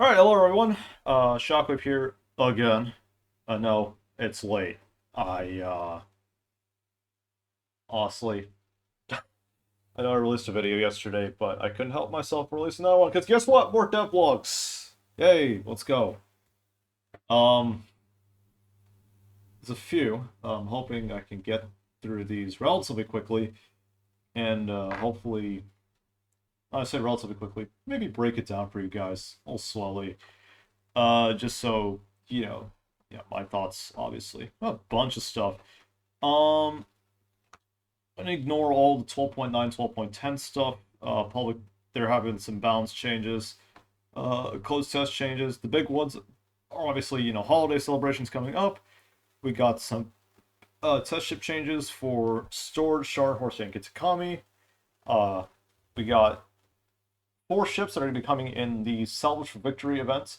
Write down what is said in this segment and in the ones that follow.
Alright, hello everyone. Shockwave here again. No, it's late. Honestly, I know I released a video yesterday, but I couldn't help myself releasing that one, because guess what? More devlogs! Yay, let's go. Um, there's a few. I'm hoping I can get through these relatively quickly, and hopefully, I say relatively quickly, maybe break it down for you guys, all slowly. Just so, my thoughts, obviously. A bunch of stuff. Um, I'm gonna ignore all the 12.9, 12.10 stuff. Public, they're having some balance changes, closed test changes. The big ones are obviously, holiday celebrations coming up. We got some test ship changes for Stored, Scharnhorst, and Kitakami. Uh, we got 4 ships that are going to be coming in the Salvage for Victory events.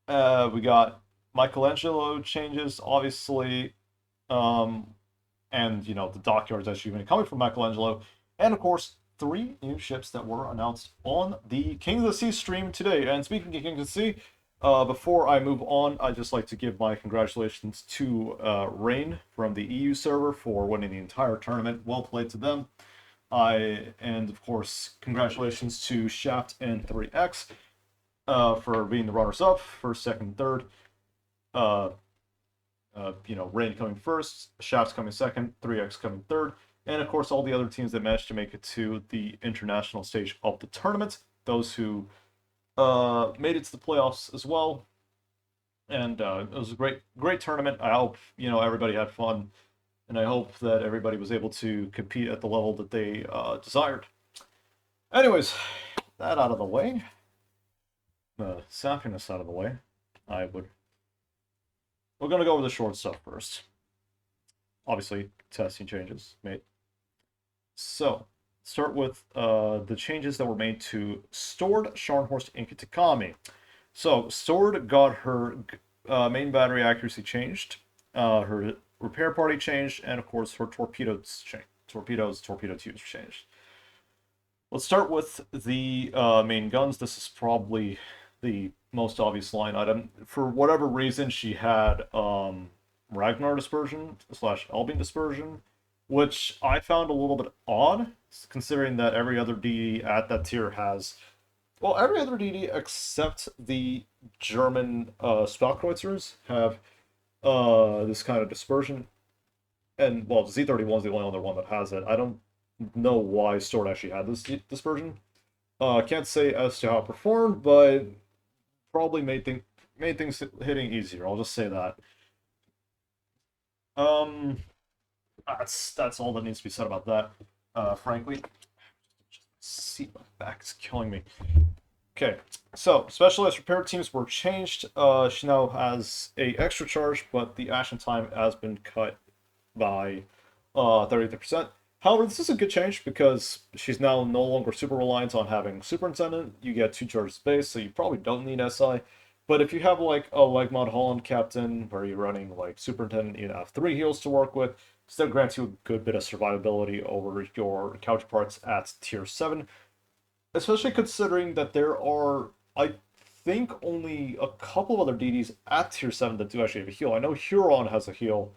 We got Michelangelo changes, obviously. Um, and the dockyards actually going to be coming from Michelangelo, and of course 3 new ships that were announced on the King of the Sea stream today. And speaking of King of the Sea, before I move on, I'd just like to give my congratulations to Rain from the EU server for winning the entire tournament. Well played to them. And of course, congratulations to Shaft and 3X for being the runners-up, first, second, third. Uh, Rain coming first, Shafts coming second, 3X coming third, and of course all the other teams that managed to make it to the international stage of the tournament. Those who made it to the playoffs as well, and it was a great tournament. I hope everybody had fun, and I hope that everybody was able to compete at the level that they desired. Anyways, that out of the way, the sapiness out of the way, I would. We're gonna go over the short stuff first. Obviously, testing changes made. So, start with the changes that were made to Stored, Scharnhorst, and Kitakami. So, Stored got her main battery accuracy changed, her repair party changed, and of course her torpedoes changed. Torpedo tubes changed. Let's start with the main guns. This is probably the most obvious line item. For whatever reason, she had Ragnar dispersion slash Albion dispersion, which I found a little bit odd, considering that every other DD at that tier has, well, every other DD except the German Spellkreuzers have this kind of dispersion. And, well, Z31 is the only other one that has it. I don't know why Sword actually had this dispersion. Can't say as to how it performed, but probably made things hitting easier. I'll just say that. Um, that's all that needs to be said about that. Frankly, see, my back is killing me. Okay, so specialized repair teams were changed. She now has a extra charge, but the action time has been cut by 33%. However, this is a good change because she's now no longer super reliant on having Superintendent. You get 2 charges base, so you probably don't need SI. But if you have like a Legmod Holland Captain where you're running like Superintendent, you have 3 heals to work with, still grants you a good bit of survivability over your counterparts at tier 7. Especially considering that there are, I think, only a couple of other DDs at tier 7 that do actually have a heal. I know Huron has a heal.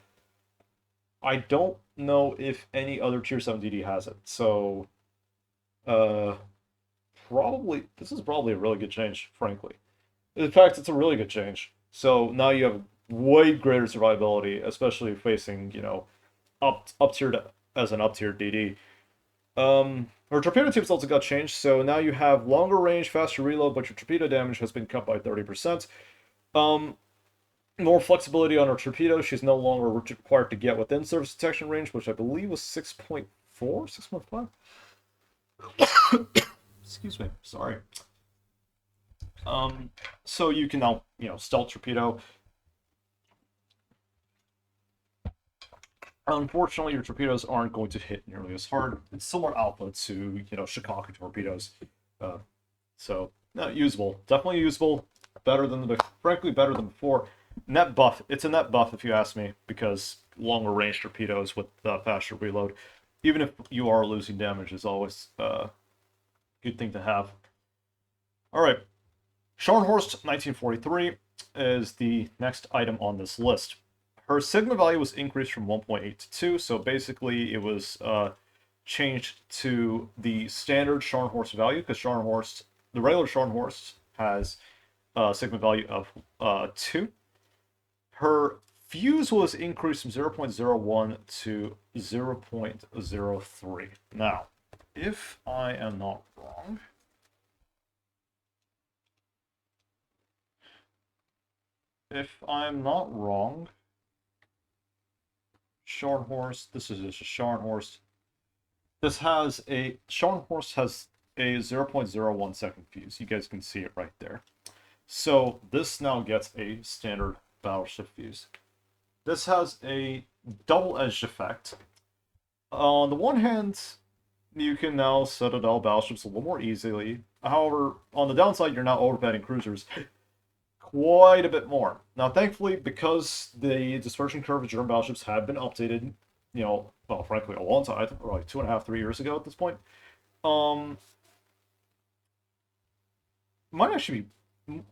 I don't know if any other tier 7 DD has it. So, uh, this is probably a really good change, frankly. In fact, it's a really good change. So now you have way greater survivability, especially facing, up tier as an up tier DD. Her torpedo tubes also got changed, so now you have longer range, faster reload, but your torpedo damage has been cut by 30%. More flexibility on her torpedo. She's no longer required to get within surface detection range, which I believe was 6.4, 6.5. Excuse me, sorry. So you can now, stealth torpedo. Unfortunately, your torpedoes aren't going to hit nearly as hard. It's somewhat alpha to, Shikaka torpedoes. So, no, usable. Definitely usable. Frankly, better than before. Net buff. It's a net buff if you ask me, because longer range torpedoes with faster reload, even if you are losing damage, is always a good thing to have. All right. Scharnhorst 1943 is the next item on this list. Her sigma value was increased from 1.8 to 2, so basically it was changed to the standard Scharnhorst value, because Scharnhorst, the regular Scharnhorst, has a sigma value of 2. Her fuse was increased from 0.01 to 0.03. Now, if I am not wrong, Scharnhorst, this is just a Scharnhorst. Scharnhorst has a 0.01 second fuse. You guys can see it right there. So this now gets a standard battleship fuse. This has a double-edged effect. On the one hand, you can now citadel battleships a little more easily. However, on the downside, you're now overpetting cruisers quite a bit more. Now, thankfully, because the dispersion curve of German battleships have been updated, you know, well, frankly, a long time, I think like 2.5, 3 years ago at this point. Might actually be,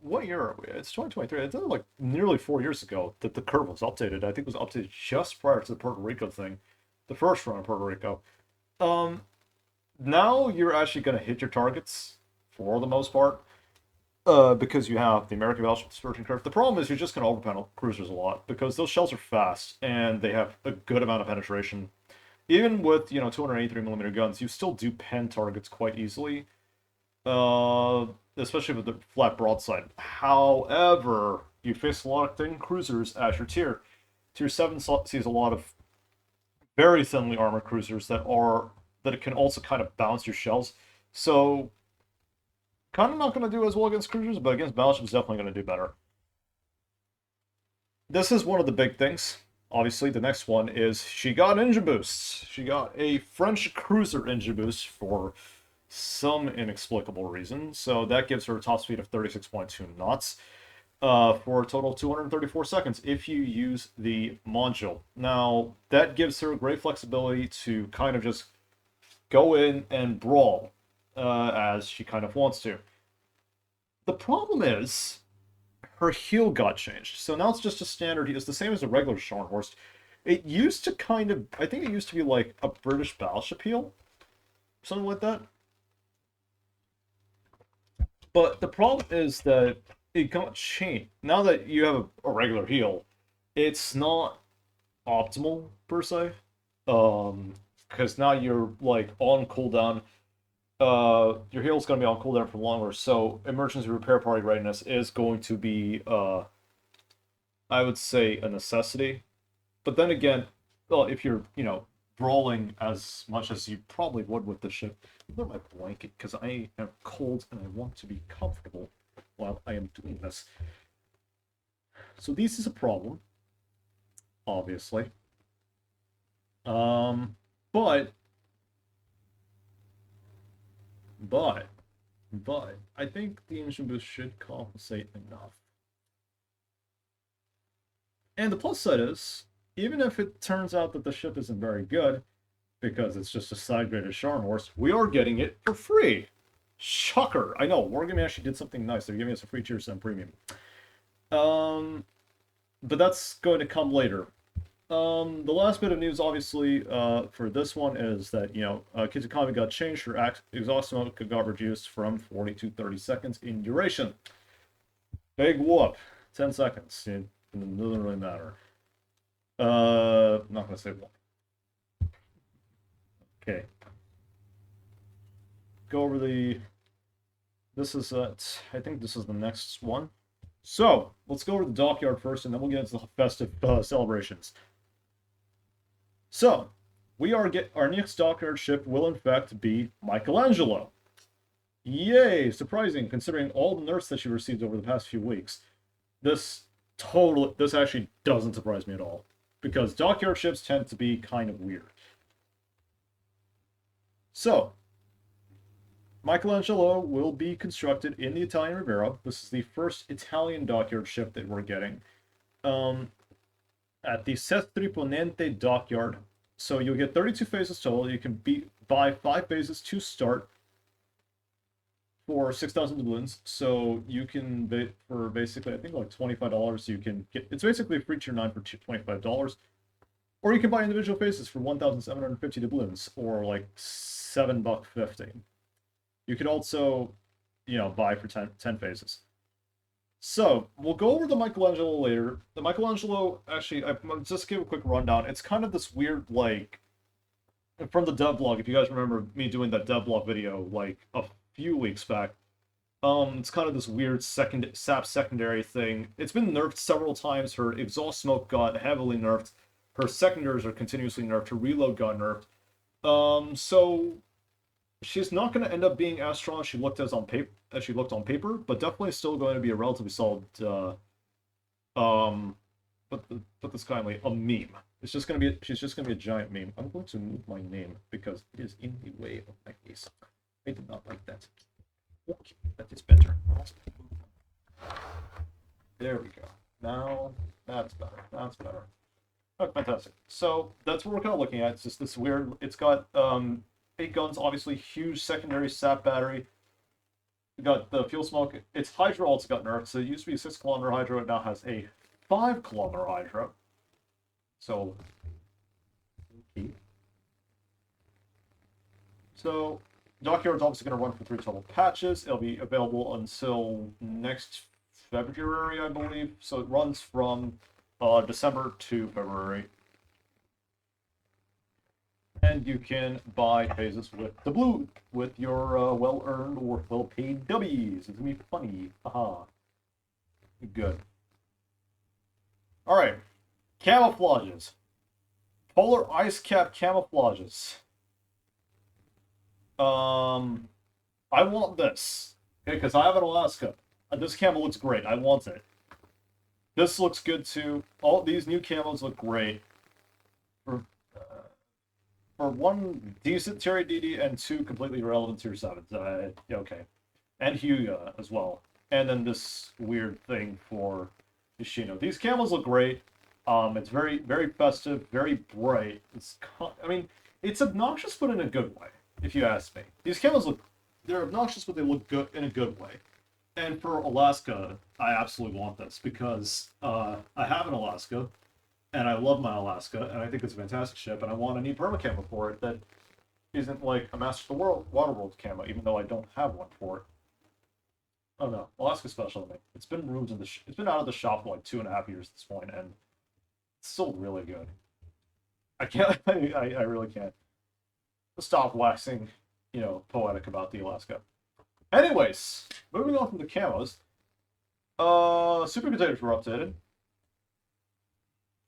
what year are we? It's 2023. It's like nearly 4 years ago that the curve was updated. I think it was updated just prior to the Puerto Rico thing, the first run of Puerto Rico. Now you're actually going to hit your targets for the most part, because you have the American battleship dispersion curve. The problem is you're just going to overpanel cruisers a lot because those shells are fast and they have a good amount of penetration. Even with 283mm guns, you still do pen targets quite easily. Especially with the flat broadside. However, you face a lot of thin cruisers as your tier. Tier 7 sees a lot of very thinly armored cruisers that it can also kind of bounce your shells. So, kind of not going to do as well against cruisers, but against battleships, definitely going to do better. This is one of the big things. Obviously, the next one is she got engine boosts. She got a French cruiser engine boost for some inexplicable reason. So that gives her a top speed of 36.2 knots for a total of 234 seconds if you use the module. Now, that gives her great flexibility to kind of just go in and brawl as she kind of wants to. The problem is her heel got changed. So now it's just a standard. It's the same as a regular Scharnhorst. It used to kind of, I think it used to be like a British battleship heel. Something like that. But the problem is that it got changed. Now that you have a regular heel, it's not optimal per se. Because now you're like on cooldown. Your heel's going to be on cooldown for longer, so emergency repair party readiness is going to be, I would say, a necessity. But then again, well, if you're, brawling as much as you probably would with the ship, put my blanket because I am cold and I want to be comfortable while I am doing this. So this is a problem, obviously. But I think the engine boost should compensate enough. And the plus side is, even if it turns out that the ship isn't very good, because it's just a side-graded Scharnhorst, we are getting it for free. Shocker! I know, Wargaming actually did something nice. They're giving us a free Tier 7 premium. But that's going to come later. The last bit of news, obviously, for this one is that, Kizukami got changed. Her exhaust smoke got reduced from 40 to 30 seconds in duration. Big whoop. 10 seconds. It doesn't really matter. I'm not going to say what. Okay. Go over this is, I think this is the next one. So, let's go over the dockyard first, and then we'll get into the festive celebrations. So, our next dockyard ship will in fact be Michelangelo. Yay! Surprising, considering all the nerfs that she received over the past few weeks. This actually doesn't surprise me at all, because dockyard ships tend to be kind of weird. So, Michelangelo will be constructed in the Italian Riviera. This is the first Italian dockyard ship that we're getting. At the Sestri Ponente dockyard. So you'll get 32 phases total. You can buy 5 phases to start for 6,000 doubloons. So you can, for basically, I think like $25, you can get, it's basically a free tier 9 for $25. Or you can buy individual faces for 1,750 doubloons, or like $7.50. You could also, buy for 10 faces. So, we'll go over the Michelangelo later. The Michelangelo, actually, I'll just give a quick rundown. It's kind of this weird, like, from the Devblog, if you guys remember me doing that Devblog video, like, a few weeks back. It's kind of this weird sap secondary thing. It's been nerfed several times. Her exhaust smoke got heavily nerfed. Her secondaries are continuously nerfed. Her reload got nerfed. So she's not going to end up being as strong as she looked on paper, but definitely still going to be a relatively solid. Put this kindly, a meme. She's just going to be a giant meme. I'm going to move my name because it is in the way of my face. I do not like that. Okay, that is better. There we go. Now that's better. That's better. Oh, fantastic. So that's what we're kind of looking at. It's just this weird. It's got 8 guns, obviously huge secondary sap battery. We got the fuel smoke. Its hydro also got nerfed. So it used to be a 6-kilometer hydro. It now has a 5-kilometer hydro. So, okay. So Dockyard's obviously going to run for 3 total patches. It'll be available until next February, I believe. So it runs from December to February. And you can buy phases with the blue, with your well-earned or well-paid W's. It's going to be funny. Haha. Good. Alright. Camouflages. Polar ice cap camouflages. I want this. Okay, because I have an Alaska. This camo looks great. I want it. This looks good too. All these new camos look great. For 1 decent tier 8 DD and 2 completely irrelevant tier 7s. Okay. And Hyuga as well. And then this weird thing for Ishino. These camos look great. It's very, very festive, very bright. It's obnoxious, but in a good way, if you ask me. These camos they're obnoxious, but they look good in a good way. And for Alaska, I absolutely want this because I have an Alaska, and I love my Alaska, and I think it's a fantastic ship, and I want a neat perma camo for it that isn't like a Master of the World Waterworld camo, even though I don't have one for it. Oh no, Alaska's special to me. It's been removed it's been out of the shop for like 2.5 years at this point, and it's still really good. I can't. I really can't stop waxing, poetic about the Alaska. Anyways, moving on from the camos, super containers were updated.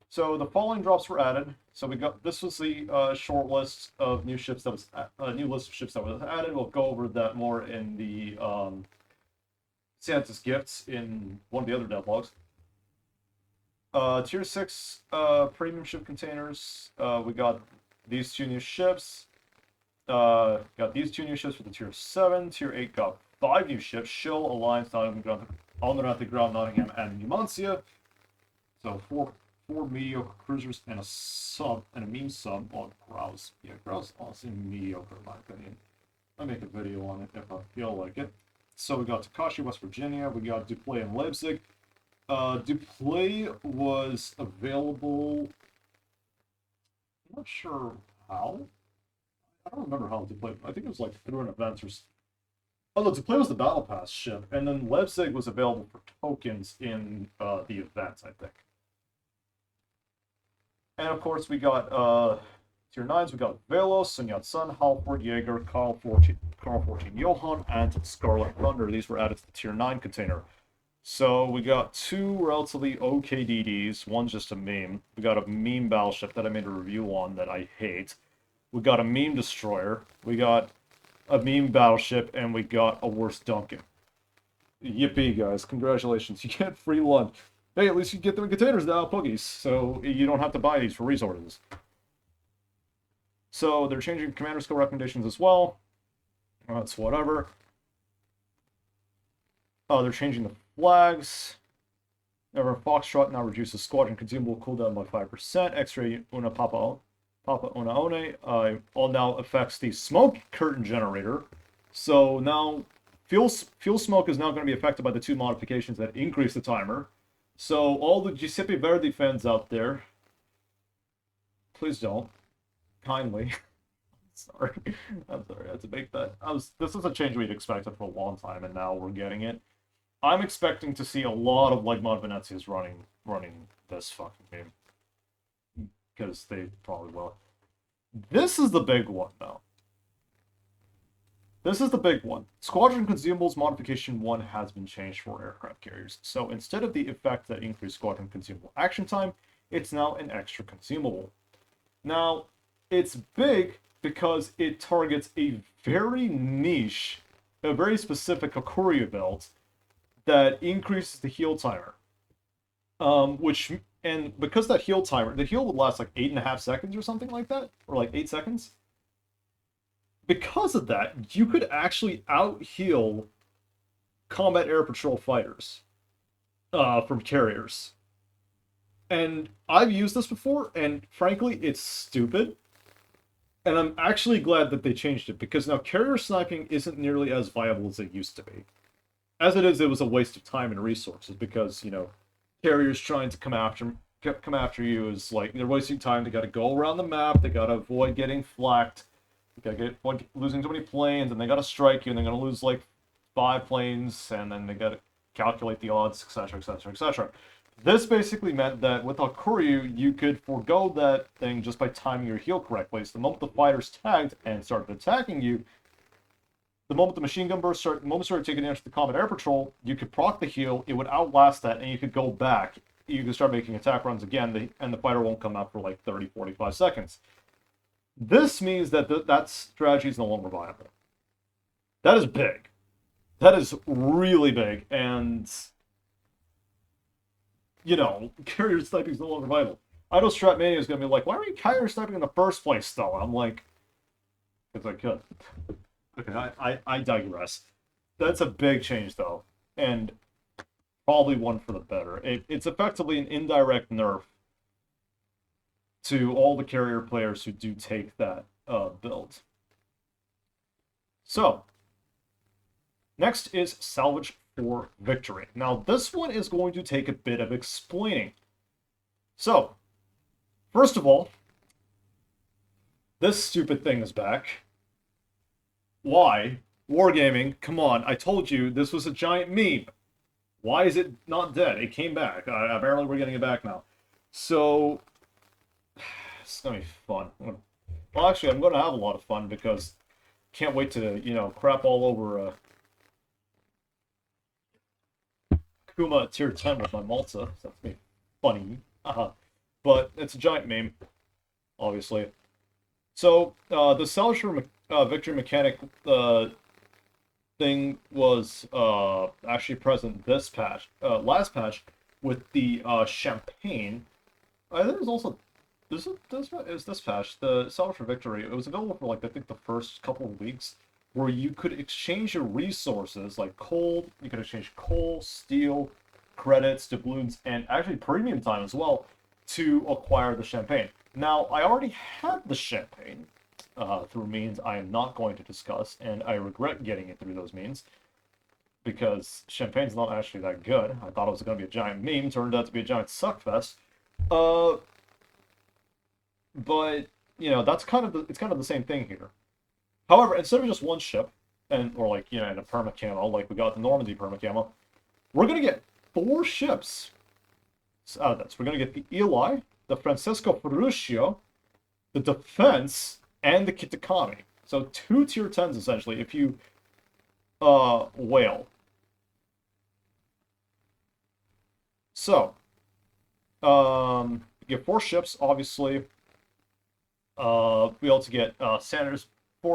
So the following drops were added. So this was the short list of new ships that was new list of ships that was added. We'll go over that more in the Santa's gifts in one of the other devlogs. Tier 6 premium ship containers. We got these 2 new ships. Got these 2 new ships for the tier 7. Tier 8 got 5 new ships. Shill, Alliance, Almirante Ground, Nottingham, and Numancia. So 4 mediocre cruisers and a sub, and a meme sub on Grouse. Yeah, Grouse honestly mediocre in my opinion. I'll make a video on it if I feel like it. So we got Takashi, West Virginia. We got Duplay and Leipzig. Duplay was available. I'm not sure how. I don't remember how Duplay. I think it was like through an event or. Oh no, Duplay was the Battle Pass ship, and then Leipzig was available for tokens in the event, I think. And of course, we got tier 9s. We got Velos, Sun Yat Sun, Halford, Jaeger, Carl 14 Johann, and Scarlet Thunder. These were added to the tier 9 container. So we got 2 relatively okay DDs. One's just a meme. We got a meme battleship that I made a review on that I hate. We got a meme destroyer. We got a meme battleship, and we got a worse Duncan. Yippee, guys! Congratulations, you get free lunch. Hey, at least you get them in containers now, Puggies, so you don't have to buy these for resources. So they're changing commander skill recommendations as well. That's whatever. Oh, they're changing the flags. Never Foxtrot now reduces squadron consumable cooldown by 5%. X-ray Una Papa Una One all now affects the smoke curtain generator. So now fuel smoke is now going to be affected by the 2 modifications that increase the timer. So all the Giuseppe Verdi fans out there, please don't. Kindly. Sorry. I'm sorry I had to make that. This is a change we'd expected for a long time, and now we're getting it. I'm expecting to see a lot of like mod Venezias running this fucking game. Because they probably will. This is the big one, though. This is the big one. Squadron Consumables Modification 1 has been changed for aircraft carriers. So instead of the effect that increased squadron consumable action time, it's now an extra consumable. Now, it's big because it targets a very niche, a very specific Hakuria build that increases the heal timer. And because that heal timer, the heal would last like 8.5 seconds or something like that, or like 8 seconds. Because of that, you could actually out-heal combat air patrol fighters from carriers. And I've used this before, and frankly, it's stupid. And I'm actually glad that they changed it, because now carrier sniping isn't nearly as viable as it used to be. As it is, it was a waste of time and resources, because, you know, carriers trying to come after you is like, they're wasting time. They gotta go around the map, they gotta avoid getting flaked. You gotta avoid losing too many planes, and they gotta strike you, and they're gonna lose like 5 planes, and then they gotta calculate the odds, etc., etc., etc. This basically meant that with Hakuryu, you could forego that thing just by timing your heal correctly. So the moment the fighters tagged and started attacking you, the moment the machine gun burst started, the moment started taking damage to the combat air patrol, you could proc the heal, it would outlast that, and you could go back. You could start making attack runs again, and the fighter won't come out for like 30, 45 seconds. This means that that strategy is no longer viable. That is big. That is really big, and, you know, carrier sniping is no longer viable. I know Stratmania is going to be like, why were you carrier sniping in the first place, though? I'm like, because I could. Okay, I digress. That's a big change, though, and probably one for the better. It's effectively an indirect nerf to all the carrier players who do take that build. So, next is Salvage for Victory. Now, this one is going to take a bit of explaining. So, first of all, this stupid thing is back. Why? Wargaming, come on, I told you this was a giant meme. Why is it not dead? It came back. Apparently we're getting it back now. So, it's gonna be fun. Well, actually, I'm gonna have a lot of fun, because can't wait to, you know, crap all over Kuma at tier 10 with my Malta. So that's gonna be funny. But it's a giant meme, obviously. So, the Salvage for Victory mechanic thing was actually present this patch, last patch, with the champagne. I think there's also this patch, the Salvage for Victory. It was available for like I think the first couple of weeks, where you could exchange your resources like coal. You could exchange coal, steel, credits, doubloons, and actually premium time as well to acquire the champagne. Now, I already had the champagne through means I am not going to discuss, and I regret getting it through those means, because champagne's not actually that good. I thought it was going to be a giant meme, turned out to be a giant suckfest. But, you know, it's kind of the same thing here. However, instead of just one ship, or like, you know, in a perma camo, like we got the Normandy perma camo, we're going to get 4 ships out of this. We're going to get the Eli, the Francesco Ferruccio, the Defense, and the Kitakami. So 2 tier 10s, essentially, if you whale. So, you get 4 ships, obviously. Be able to get 4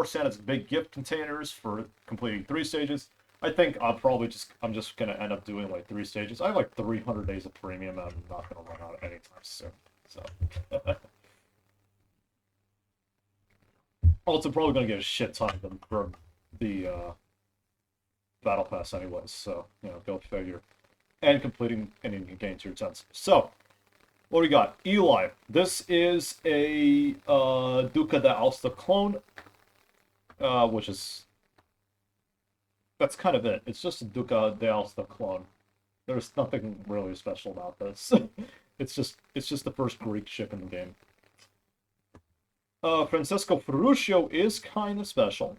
Santa's big gift containers for completing 3 stages. I think I'm just gonna end up doing like 3 stages. I have like 300 days of premium, and I'm not gonna run out anytime soon. So, also probably gonna get a shit ton of them from the battle pass anyways. So, you know, go figure. And completing any game tier 10s. So, what do we got? Eli. This is a Duca d'Aosta clone, which is that's kind of it. It's just a Duca de Alsta clone. There's nothing really special about this. It's just the first Greek ship in the game. Francesco Ferruccio is kind of special.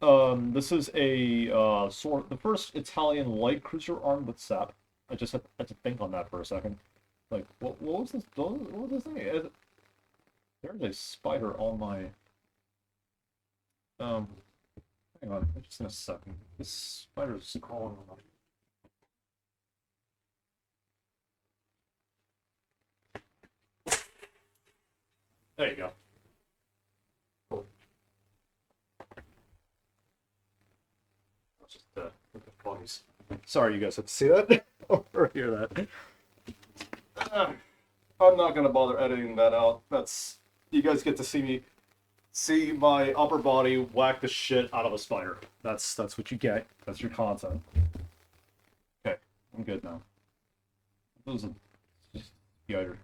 This is a the first Italian light cruiser armed with sap. I just had to think on that for a second. Like, what was this? What was this thing? There's a spider on my. Hang on, just in a second. This spider's crawling on my. There you go. Cool. Just look at buggies. Sorry, you guys have to see that or hear that. I'm not gonna bother editing that out. That's you guys get to see my upper body whack the shit out of a spider. That's what you get. That's your content. Okay, I'm good now. Those are just spider.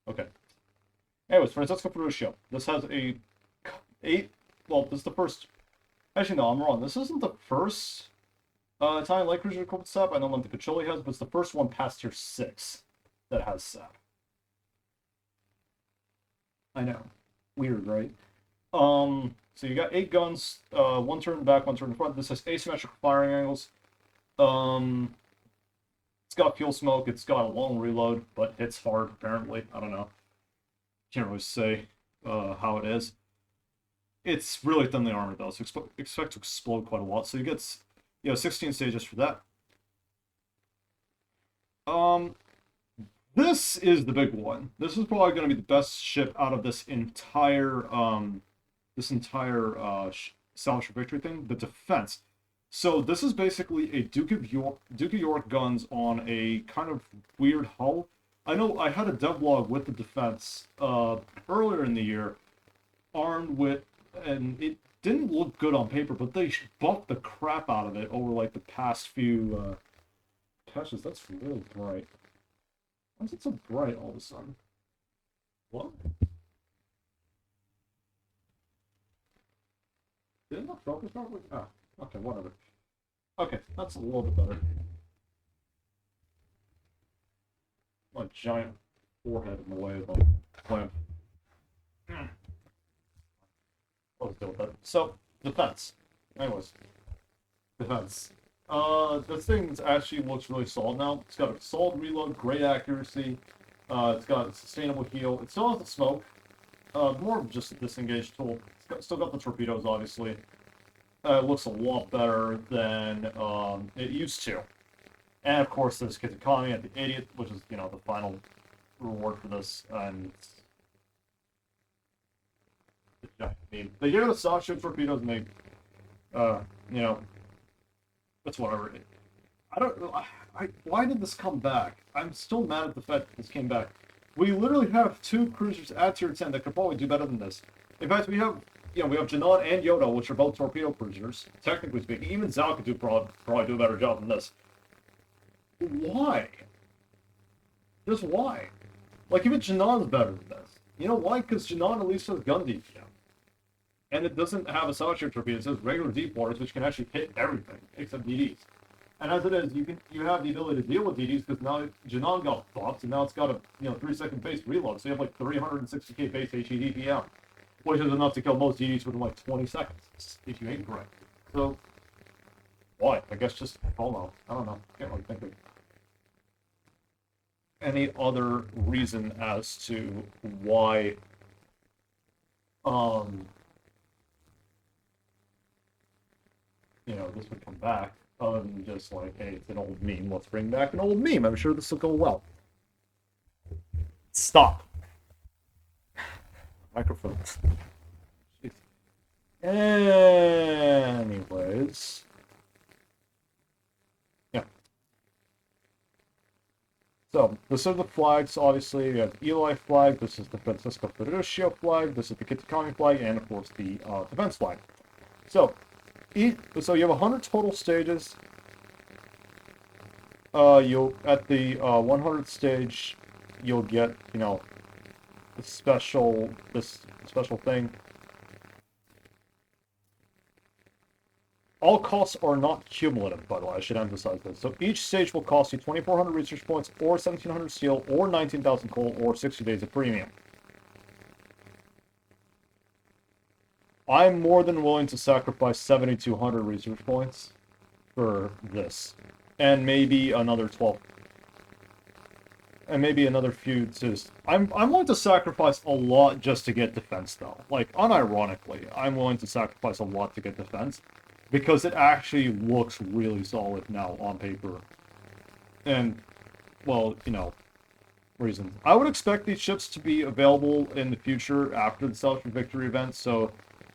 Okay. Anyways, Francesco Ferruccio. This has a 8. Well, this is the first. Actually, no, I'm wrong. This isn't the first Italian light cruiser equipped with SAP. I know what the Caccioli has, but it's the first one past tier 6 that has SAP. I know. Weird, right? So you got 8 guns, 1 turn in the back, 1 turn in front. This has asymmetrical firing angles. It's got fuel smoke. It's got a long reload, but hits hard, apparently. I don't know. Can't really say how it is. It's really thinly armored, though, so expect to explode quite a lot. So you get, 16 stages for that. This is the big one. This is probably going to be the best ship out of this entire Salvage for Victory thing, the defense. So this is basically a Duke of York guns on a kind of weird hull. I know I had a devlog with the defense earlier in the year, armed with, and it didn't look good on paper, but they buffed the crap out of it over like the past few patches. That's really bright. Why is it so bright all of a sudden? What? Did it not focus properly? Oh, okay, whatever. Okay, that's a little bit better. My giant forehead in the way of the lamp. Let's deal with that. So, defense. Anyways, defense. This thing actually looks really solid now. It's got a solid reload, great accuracy. It's got a sustainable heal. It still has the smoke. More of just a disengaged tool. Still got the torpedoes, obviously. It looks a lot better than it used to. And of course, there's Kit Economy at the 80th, which is, the final reward for this. And I mean, they gave it a soft ship torpedoes, and they, that's whatever. I don't know. Why did this come back? I'm still mad at the fact that this came back. We literally have 2 cruisers at tier 10 that could probably do better than this. In fact, we have Janan and Yoda, which are both torpedo cruisers. Technically speaking, even Zal could probably do a better job than this. Why? Just why? Like, even Janan's better than this. You know why? Because Janan at least has gun DPM. And it doesn't have a solid torpedo. It says regular deep waters, which can actually hit everything except DDs. And as it is, you have the ability to deal with DDs because now Janan got buffed, and now it's got a 3-second base reload. So you have like 360k base HE DPM, which is enough to kill most DDs within like 20 seconds if you aim correct. So why? I guess just FOMO. I don't know. Can't really think of any other reason as to why this would come back, other than just like, hey, it's an old meme, let's bring back an old meme. I'm sure this will go well. Stop. Microphones. Jeez. Anyways. Yeah. So, this are the flags, obviously. We have the Eli flag, this is the Francesco Ferruccio flag, this is the Kit Economy flag, and of course the defense flag. So you have 100 total stages. You'll at the 100th stage, you'll get this special thing. All costs are not cumulative, by the way, I should emphasize this. So each stage will cost you 2,400 research points, or 1,700 steel, or 19,000 coal, or 60 days of premium. I'm more than willing to sacrifice 7,200 research points for this. And maybe another 12. And maybe another few to... I'm willing to sacrifice a lot just to get defense, though. Like, unironically, I'm willing to sacrifice a lot to get defense. Because it actually looks really solid now on paper. And, well, you know, reasons. I would expect these ships to be available in the future after the Celestial Victory event, so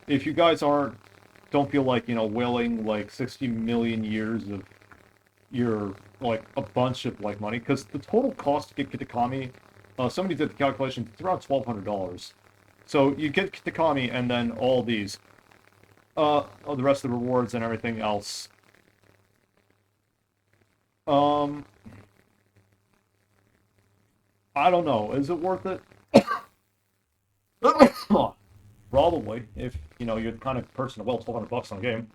if you guys don't feel like, you know, whaling like 60 million years of your, like, a bunch of, like, money, because the total cost to get Kitakami, somebody did the calculation, it's around $1,200. So you get Kitakami and then all these. The rest of the rewards and everything else. I don't know. Is it worth it? Probably, if, you know, you're the kind of person to well $1,200 on a game.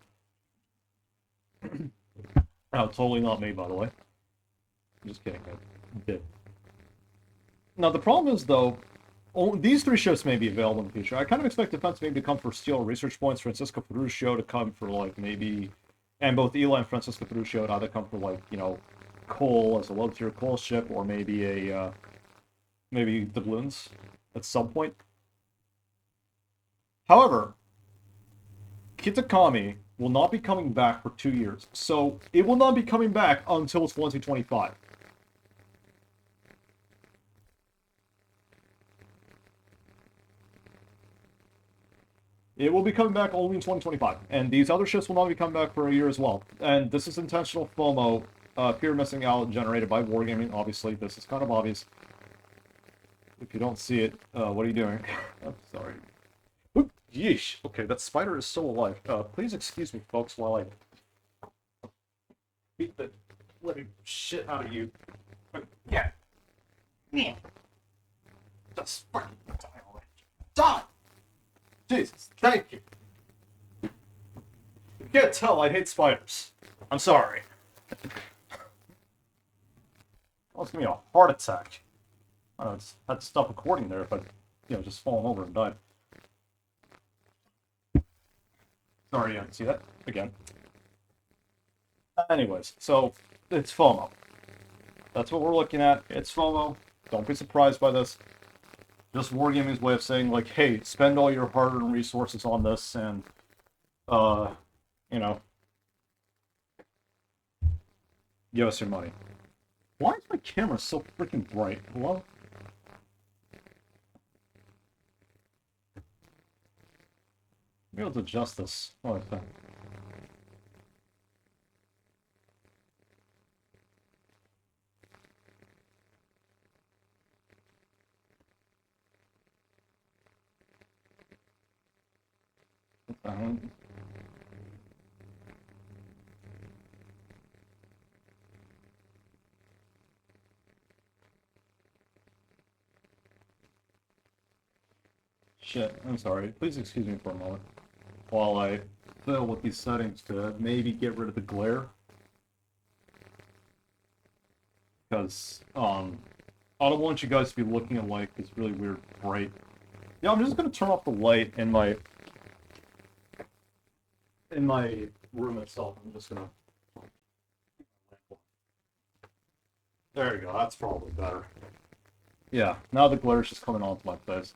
Oh, totally not me, by the way. Just kidding, I did. Now, the problem is, though, these three ships may be available in the future. I kind of expect defense maybe to come for steel research points, Francisco Ferruccio to come for, like, maybe... And both Eli and Francisco Ferruccio to either come for, like, you know, coal as a low-tier coal ship, or maybe a, maybe doubloons at some point. However, Kitakami will not be coming back for 2 years, so it will not be coming back until 2025. It will be coming back only in 2025, and these other ships will not be coming back for a year as well. And this is intentional FOMO, fear of missing out, generated by Wargaming. Obviously, this is kind of obvious. If you don't see it, what are you doing? I'm sorry. Oop, yeesh. Okay, that spider is still alive. Please excuse me, folks, while I beat the living shit out of you. Yeah. Yeah. Just fucking die already. Die! Jesus, thank you. You can't tell I hate spiders. I'm sorry. Almost give me a heart attack. I don't know, I had to stop recording there if I, you know, just fallen over and died. Sorry, you didn't see that again. Anyways, so it's FOMO. That's what we're looking at. It's FOMO. Don't be surprised by this. Just Wargaming's way of saying, like, hey, spend all your hard-earned resources on this, and, you know, give us your money. Why is my camera so freaking bright? Hello? Maybe I'll adjust this. Oh, okay. Shit, I'm sorry. Please excuse me for a moment while I fiddle with these settings to maybe get rid of the glare. Because, I don't want you guys to be looking at, like, this really weird bright... Yeah, I'm just gonna turn off the light in my room itself. I'm just gonna... There you go, that's probably better. Yeah, now the glare's just coming onto my face.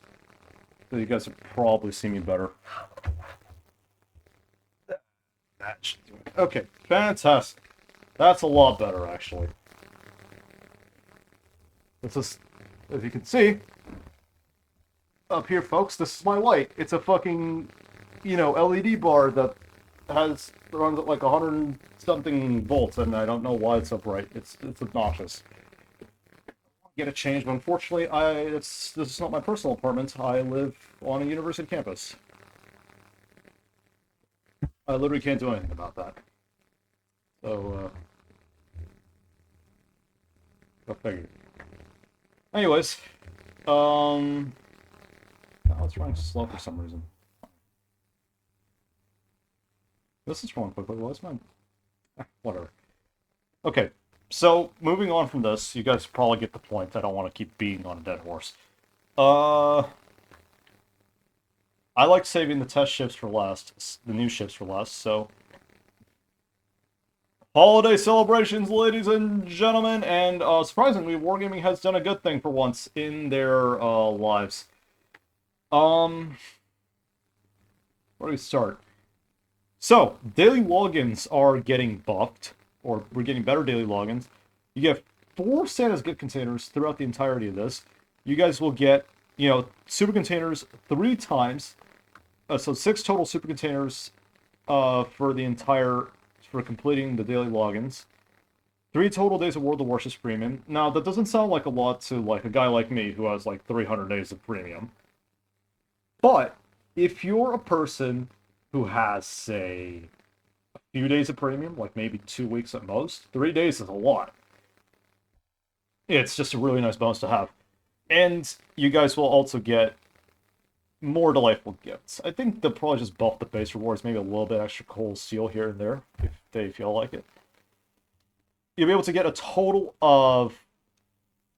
So you guys will probably see me better. That should do it. Okay, fantastic. That's a lot better, actually. This is, as you can see, up here, folks, this is my light. It's a fucking, you know, LED bar that runs at like 100-something volts, and I don't know why it's so bright. It's obnoxious. Get it changed, but unfortunately, this is not my personal apartment. I live on a university campus. I literally can't do anything about that. So, go figure. Anyways, Oh, it's running slow for some reason. This is rolling quickly. What's mine? Whatever. Okay, so moving on from this, you guys probably get the point. I don't want to keep beating on a dead horse. I like saving the test ships for last, the new ships for last, so... Holiday celebrations, ladies and gentlemen, and surprisingly, Wargaming has done a good thing for once in their lives. Where do we start? So, daily logins are getting buffed, or we're getting better daily logins. You get 4 Santa's gift containers throughout the entirety of this. You guys will get, you know, super containers 3 times. So 6 total super containers for the entire, for completing the daily logins. 3 total days of World of Warships premium. Now, that doesn't sound like a lot to like a guy like me who has like 300 days of premium. But if you're a person who has, say, a few days of premium, like maybe 2 weeks at most, 3 days is a lot. It's just a really nice bonus to have. And you guys will also get more delightful gifts. I think they'll probably just buff the base rewards, maybe a little bit extra coal steel here and there, if they feel like it. You'll be able to get a total of,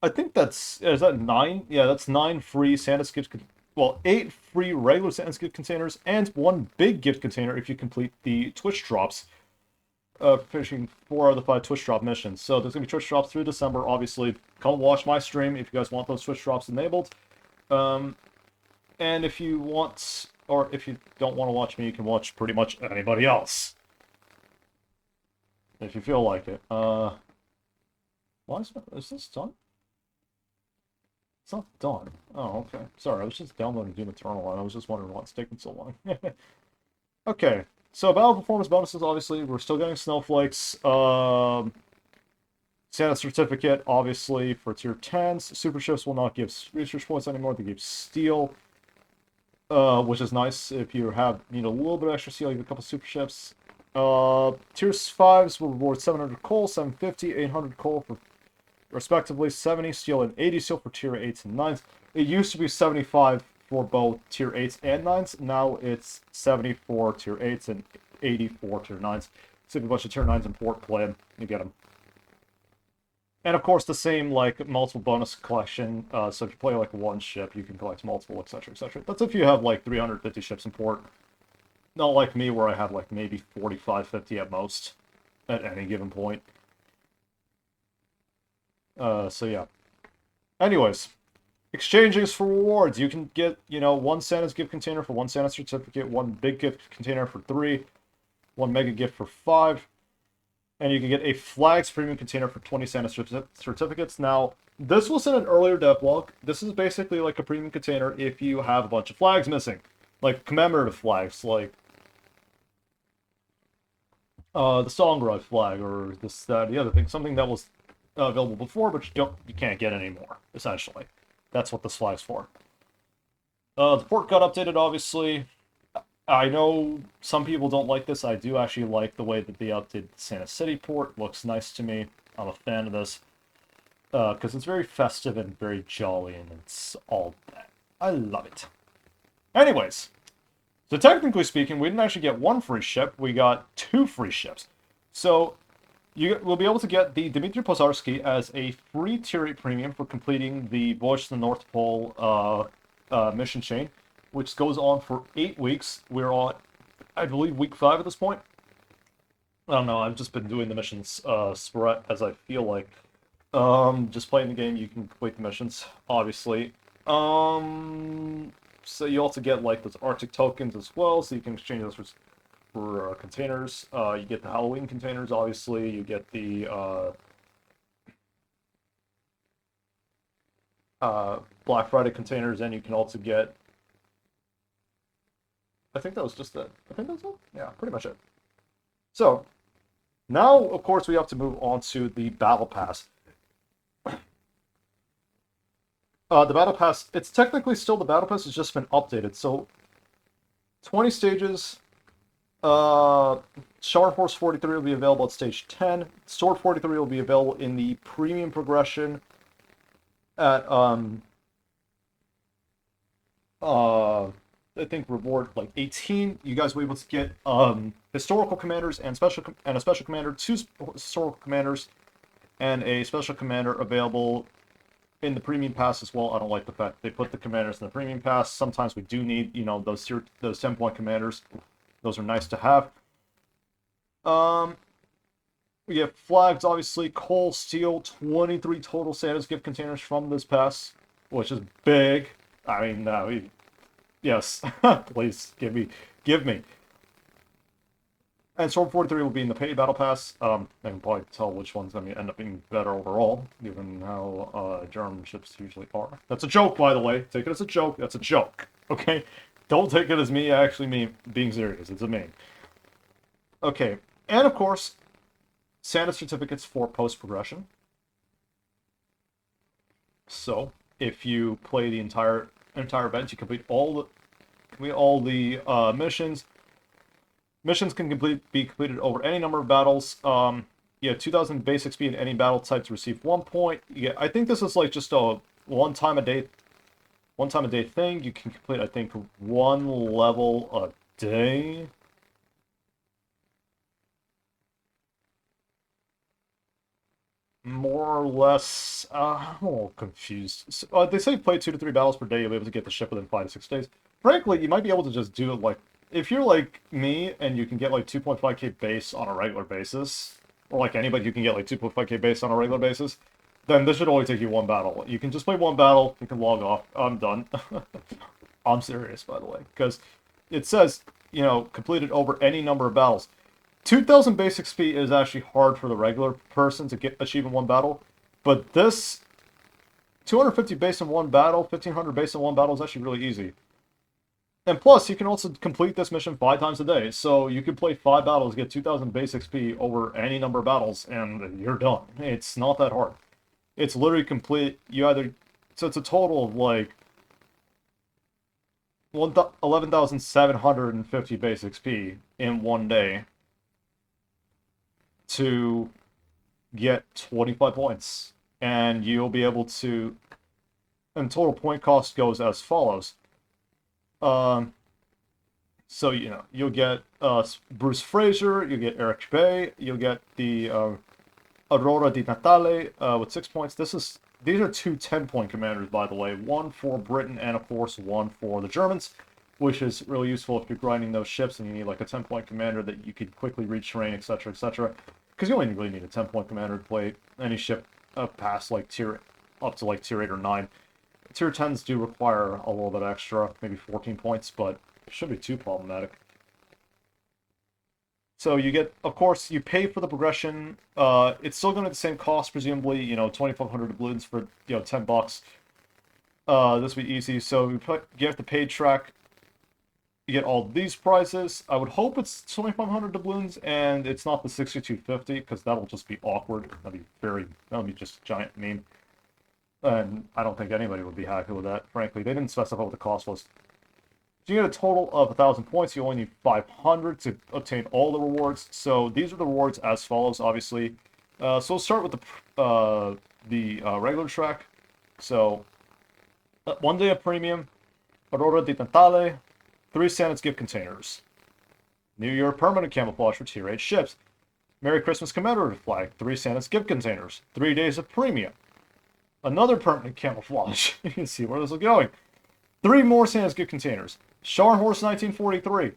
I think that's, is that 9? Yeah, that's 9 free Santa's gift, well, 8 free regular Santa's gift containers, and 1 big gift container if you complete the Twitch drops, finishing 4 out of the 5 Twitch drop missions. So there's going to be Twitch drops through December, obviously. Come watch my stream if you guys want those Twitch drops enabled. And if you want, or if you don't want to watch me, you can watch pretty much anybody else. If you feel like it. Why is this done? It's not done. Oh, okay. Sorry, I was just downloading Doom Eternal, and I was just wondering why it's taking so long. Okay, so battle performance bonuses, obviously, we're still getting snowflakes. Santa certificate, obviously, for tier 10s. Super ships will not give research points anymore, they give steel. Which is nice if you need a little bit of extra steel, you have a couple super ships. Tier 5s will reward 700 coal, 750, 800 coal for respectively 70 steel and 80 steel for tier 8s and 9s. It used to be 75 for both tier 8s and 9s. Now it's 70 for tier 8s and 80 for tier 9s. So if you have a bunch of tier 9s in port, play them, you get them. And of course, the same, like, multiple bonus collection. So if you play, like, 1 ship, you can collect multiple, etc., etc. That's if you have, like, 350 ships in port. Not like me, where I have, like, maybe 45, 50 at most at any given point. So yeah. Anyways, exchanges for rewards. You can get, 1 Santa's gift container for 1 Santa certificate, 1 big gift container for 3, 1 mega gift for 5. And you can get a flags premium container for 20 Santa certificates. Now, this was in an earlier devlog. This is basically like a premium container if you have a bunch of flags missing. Like commemorative flags, like the Stalinggrad flag, or this, that, the other thing. Something that was available before, but you can't get anymore, essentially. That's what this flag's for. The port got updated, obviously. I know some people don't like this. I do actually like the way that they updated Santa City port. Looks nice to me. I'm a fan of this. Because it's very festive and very jolly, and it's all that. I love it. Anyways, so technically speaking, we didn't actually get 1 free ship. We got 2 free ships. So, you will be able to get the Dmitry Pozharsky as a free tier 8 premium for completing the Voyage to the North Pole mission chain, which goes on for 8 weeks. We're on, I believe, week 5 at this point. I don't know, I've just been doing the missions as I feel like. Just playing the game, you can complete the missions, obviously. So you also get, like, those Arctic tokens as well, so you can exchange those for containers. You get the Halloween containers, obviously. You get the Black Friday containers, and you can also get... I think that was just it. I think that's it. Yeah, pretty much it. So, now, of course, we have to move on to the Battle Pass. The Battle Pass, it's technically still the Battle Pass, it's just been updated. So, 20 stages. Shard Force 43 will be available at stage 10. Sword 43 will be available in the premium progression at I think reward like 18. You guys will be able to get historical commanders and a special commander, two historical commanders, and a special commander available in the premium pass as well. I don't like the fact they put the commanders in the premium pass. Sometimes we do need, you know, those 10-point commanders. Those are nice to have. We have flags, obviously, coal, steel, 23 total Santa's gift containers from this pass, which is big. I mean, yes, please give me. And Storm 43 will be in the paid battle pass. I can probably tell which one's going to end up being better overall, given how German ships usually are. That's a joke, by the way. Take it as a joke. That's a joke. Okay? Don't take it as me actually being serious. It's a meme. Okay. And, of course, Santa certificates for post-progression. So, if you play the entire event, you complete all the missions. Missions can be completed over any number of battles. You have 2,000 base XP in any battle type to receive 1 point. I think this is like just a one time a day thing. You can complete, I think, 1 level a day. More or less, I'm a little confused. So, they say play 2 to 3 battles per day, you'll be able to get the ship within 5 to 6 days. Frankly, you might be able to just do it like, if you're like me and you can get like 2.5k base on a regular basis, or like anybody who can get like 2.5k base on a regular basis, then this should only take you 1 battle. You can just play 1 battle, you can log off, I'm done. I'm serious, by the way, because it says, you know, completed over any number of battles. 2,000 base XP is actually hard for the regular person to achieve in 1 battle, but this 250 base in 1 battle, 1,500 base in 1 battle is actually really easy. And plus, you can also complete this mission 5 times a day, so you can play 5 battles, get 2,000 base XP over any number of battles, and you're done. It's not that hard. It's literally complete. So it's a total of like 11,750 base XP in 1 day to get 25 points. And you'll be able to... And total point cost goes as follows. So, you know, you'll get Bruce Fraser, you'll get Eric Bay, you'll get the Aurora di Natale with 6 points. These are 2 10-point commanders, by the way. 1 for Britain and, of course, 1 for the Germans, which is really useful if you're grinding those ships and you need like a 10-point commander that you could quickly reach terrain, etc., etc. Because you only really need a 10-point commander to play any ship past like up to like tier 8 or 9. Tier 10s do require a little bit extra, maybe 14 points, but it shouldn't be too problematic. So you get, of course, you pay for the progression. It's still going to be the same cost, presumably, you know, 2,500 doubloons for, you know, $10. This will be easy. So you get the paid track. You get all these prizes. I would hope it's 2,500 doubloons and it's not the 6,250 because that'll just be awkward. That'll be just a giant meme. And I don't think anybody would be happy with that, frankly. They didn't specify what the cost was. So you get a total of 1,000 points. You only need 500 to obtain all the rewards. So these are the rewards as follows, obviously. So we'll start with the regular track. So 1 day of premium, Aurora di Natale, 3 Santa's gift containers, New Year permanent camouflage for tier 8 ships, Merry Christmas commemorative flag, 3 Santa's gift containers, 3 days of premium, another permanent camouflage. You can see where this is going. 3 more Santa's gift containers, Scharnhorst 1943,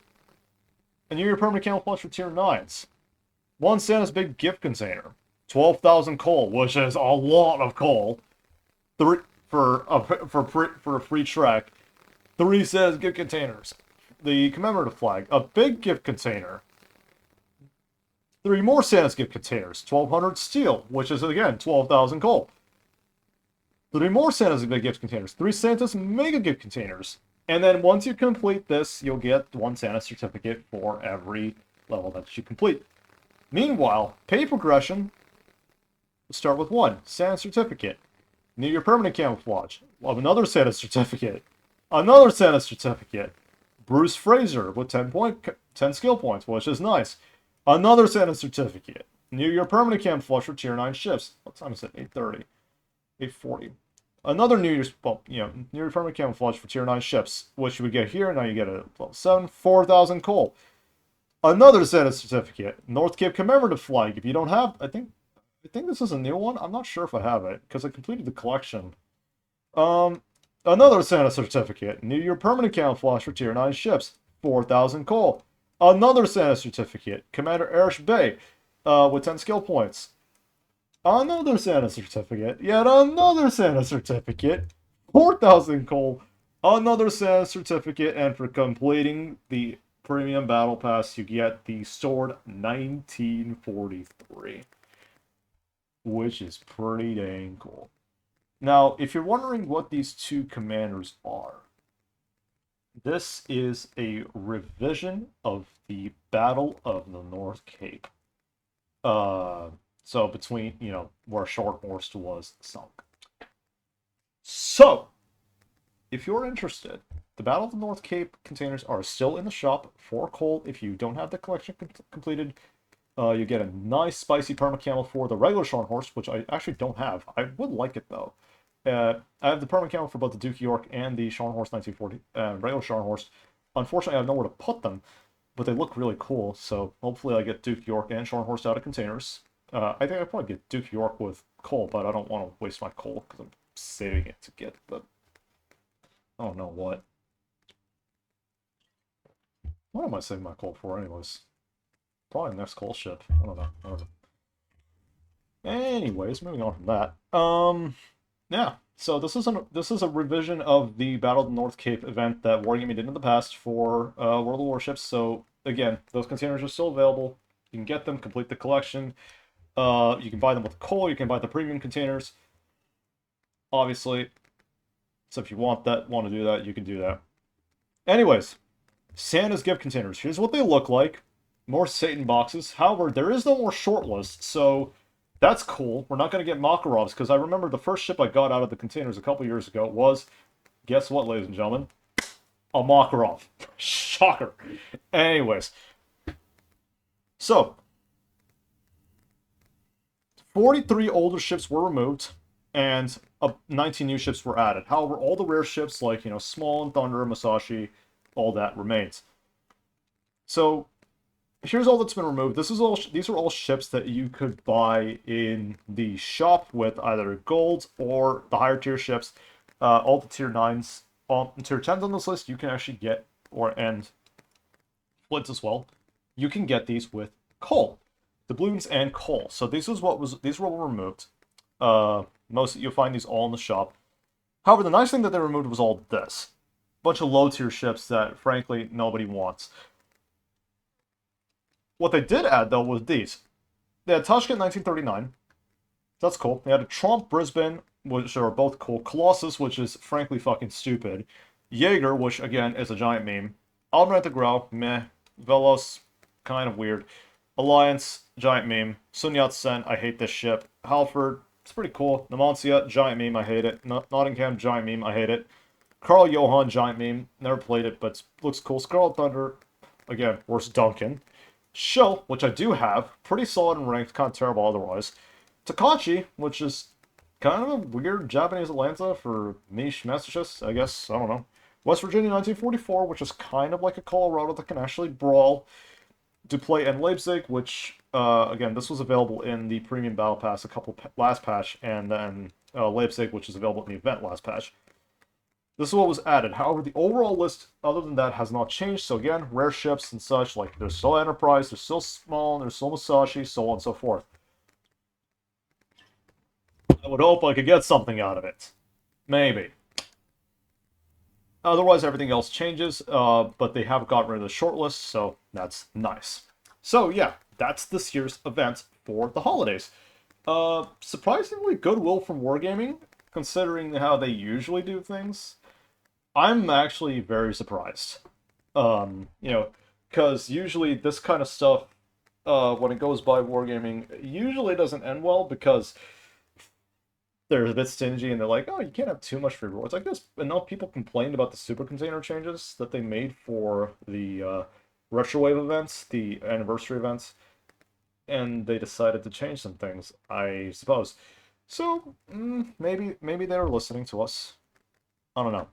a New Year permanent camouflage for tier 9s, 1 Santa's big gift container, 12,000 coal, which is a lot of coal, 3 for a free track, 3 Santa's gift containers, the commemorative flag, a big gift container, 3 more Santa's gift containers, 1,200 steel, which is again 12,000 coal. 3 more Santa's big gift containers, 3 Santa's mega gift containers. And then once you complete this, you'll get 1 Santa certificate for every level that you complete. Meanwhile, pay progression, we'll start with 1 Santa certificate. New Year permanent camouflage. We'll have another Santa certificate. Another Santa certificate. Bruce Fraser with 10 skill points, which is nice. Another Santa certificate. New Year permanent camouflage for tier 9 ships. What time is it? 8:30. 8:40. Another New Year's, well, New Year permanent camouflage for tier 9 ships, which you would get here. Now you get a level 7, 4,000 coal. Another Santa certificate, North Cape commemorative flag. If you don't have, I think this is a new one. I'm not sure if I have it because I completed the collection. Another Santa certificate, New Year permanent camouflage for tier 9 ships, 4,000 coal. Another Santa certificate, Commander Erish Bay, with 10 skill points. Another Santa certificate, yet another Santa certificate, 4,000 coal. Another Santa certificate, and for completing the Premium Battle Pass, you get the Sword 1943, which is pretty dang cool. Now, if you're wondering what these two commanders are, this is a revision of the Battle of the North Cape. So between, where Shorthorse was sunk. So, if you're interested, the Battle of the North Cape containers are still in the shop for coal. If you don't have the collection completed, you get a nice spicy perma camo for the regular Shorthorse, which I actually don't have. I would like it though. I have the perma camo for both the Duke York and the Shorthorse 1940 regular Shorthorse. Unfortunately, I have nowhere to put them, but they look really cool. So hopefully, I get Duke York and Shorthorse out of containers. I think I'd probably get Duke York with coal, but I don't want to waste my coal because I'm saving it to get the. I don't know what. What am I saving my coal for, anyways? Probably next coal ship. I don't know. Anyways, moving on from that. Yeah. So this is a revision of the Battle of the North Cape event that Wargaming did in the past for World of Warships. So again, those containers are still available. You can get them, complete the collection. You can buy them with coal. You can buy the premium containers. Obviously. So if you want to do that, you can do that. Anyways, Santa's gift containers. Here's what they look like. More Satan boxes. However, there is no more shortlist, so that's cool. We're not going to get Makarovs, because I remember the first ship I got out of the containers a couple years ago was, guess what, ladies and gentlemen? A Makarov. Shocker. Anyways. So, 43 older ships were removed, and 19 new ships were added. However, all the rare ships, like, Small and Thunder, Musashi, all that remains. So, here's all that's been removed. These are all ships that you could buy in the shop with either gold or the higher tier ships. All the tier 9s, tier 10s on this list, you can actually get, and Flints as well. You can get these with coal. Doubloons and coal. So these were what were removed. You'll find these all in the shop. However, the nice thing that they removed was all this. Bunch of low tier ships that, frankly, nobody wants. What they did add, though, was these. They had Tashkent 1939. That's cool. They had a Tromp Brisbane, which are both cool. Colossus, which is, frankly, fucking stupid. Jaeger, which, again, is a giant meme. Almirante Grau, meh. Velos, kind of weird. Alliance, giant meme. Sun Yat-sen, I hate this ship. Halford, it's pretty cool. Numancia, giant meme, I hate it. Nottingham, giant meme, I hate it. Carl Johan, giant meme. Never played it, but looks cool. Scarlet Thunder, again, worse Duncan. Shill, which I do have, pretty solid and ranked, kind of terrible otherwise. Takachi, which is kind of a weird Japanese Atlanta for niche messages, I guess, I don't know. West Virginia 1944, which is kind of like a Colorado that can actually brawl. Duplay and Leipzig, which, again, this was available in the Premium Battle Pass last patch, and then Leipzig, which is available in the event last patch. This is what was added. However, the overall list, other than that, has not changed. So again, rare ships and such, like there's still Enterprise, there's still Small, there's still Musashi, so on and so forth. I would hope I could get something out of it. Maybe. Otherwise, everything else changes, but they have gotten rid of the shortlist, so that's nice. So yeah, that's this year's event for the holidays. Surprisingly goodwill from Wargaming, considering how they usually do things. I'm actually very surprised. Because usually this kind of stuff, when it goes by Wargaming, usually doesn't end well because they're a bit stingy and they're like, oh, you can't have too much free rewards. I guess enough people complained about the super container changes that they made for the Retrowave events, the anniversary events, and they decided to change some things, I suppose. So, maybe they're listening to us. I don't know.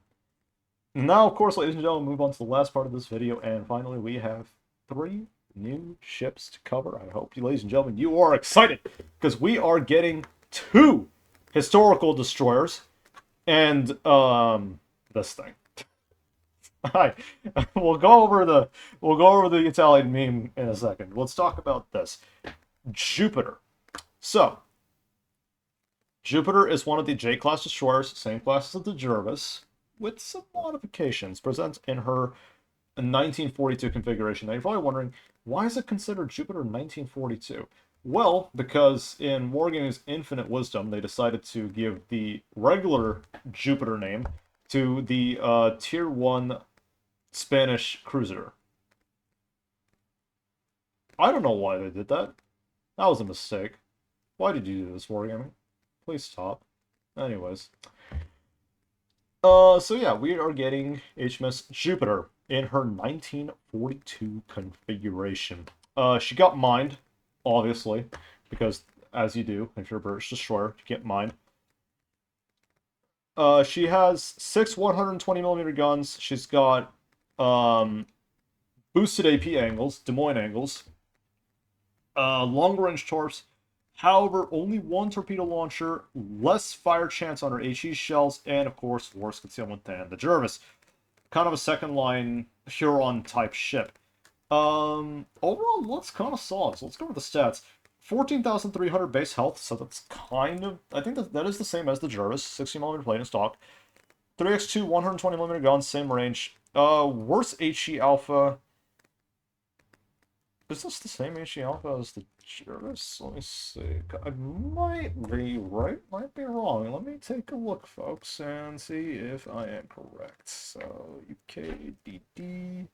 Now, of course, ladies and gentlemen, move on to the last part of this video, and finally we have 3 new ships to cover. I hope you, ladies and gentlemen, you are excited, because we are getting 2 historical destroyers, and, this thing. Alright, we'll go over the Italian meme in a second. Let's talk about this. Jupiter. So, Jupiter is one of the J-class destroyers, same class as the Jervis, with some modifications, present in her 1942 configuration. Now you're probably wondering, why is it considered Jupiter 1942? Well, because in Wargaming's Infinite Wisdom, they decided to give the regular Jupiter name to the Tier 1 Spanish cruiser. I don't know why they did that. That was a mistake. Why did you do this, Wargaming? Please stop. Anyways. So yeah, we are getting HMS Jupiter in her 1942 configuration. She got mined, obviously, because as you do, if you're a British destroyer, you get mined. She has 6 120mm guns. She's got boosted AP angles, Des Moines angles, long-range torps. However, only 1 torpedo launcher, less fire chance on her HE shells, and of course, worse concealment than the Jervis. Kind of a second-line Huron-type ship. Overall, looks kind of solid. So let's go over the stats. 14,300 base health, so that's kind of... I think that is the same as the Jervis. 60mm plate in stock. 3x2, 120mm guns, same range. Worse HE alpha. Is this the same HE alpha as the Jervis? Let me see. I might be right, might be wrong. Let me take a look, folks, and see if I am correct. So, UKDD...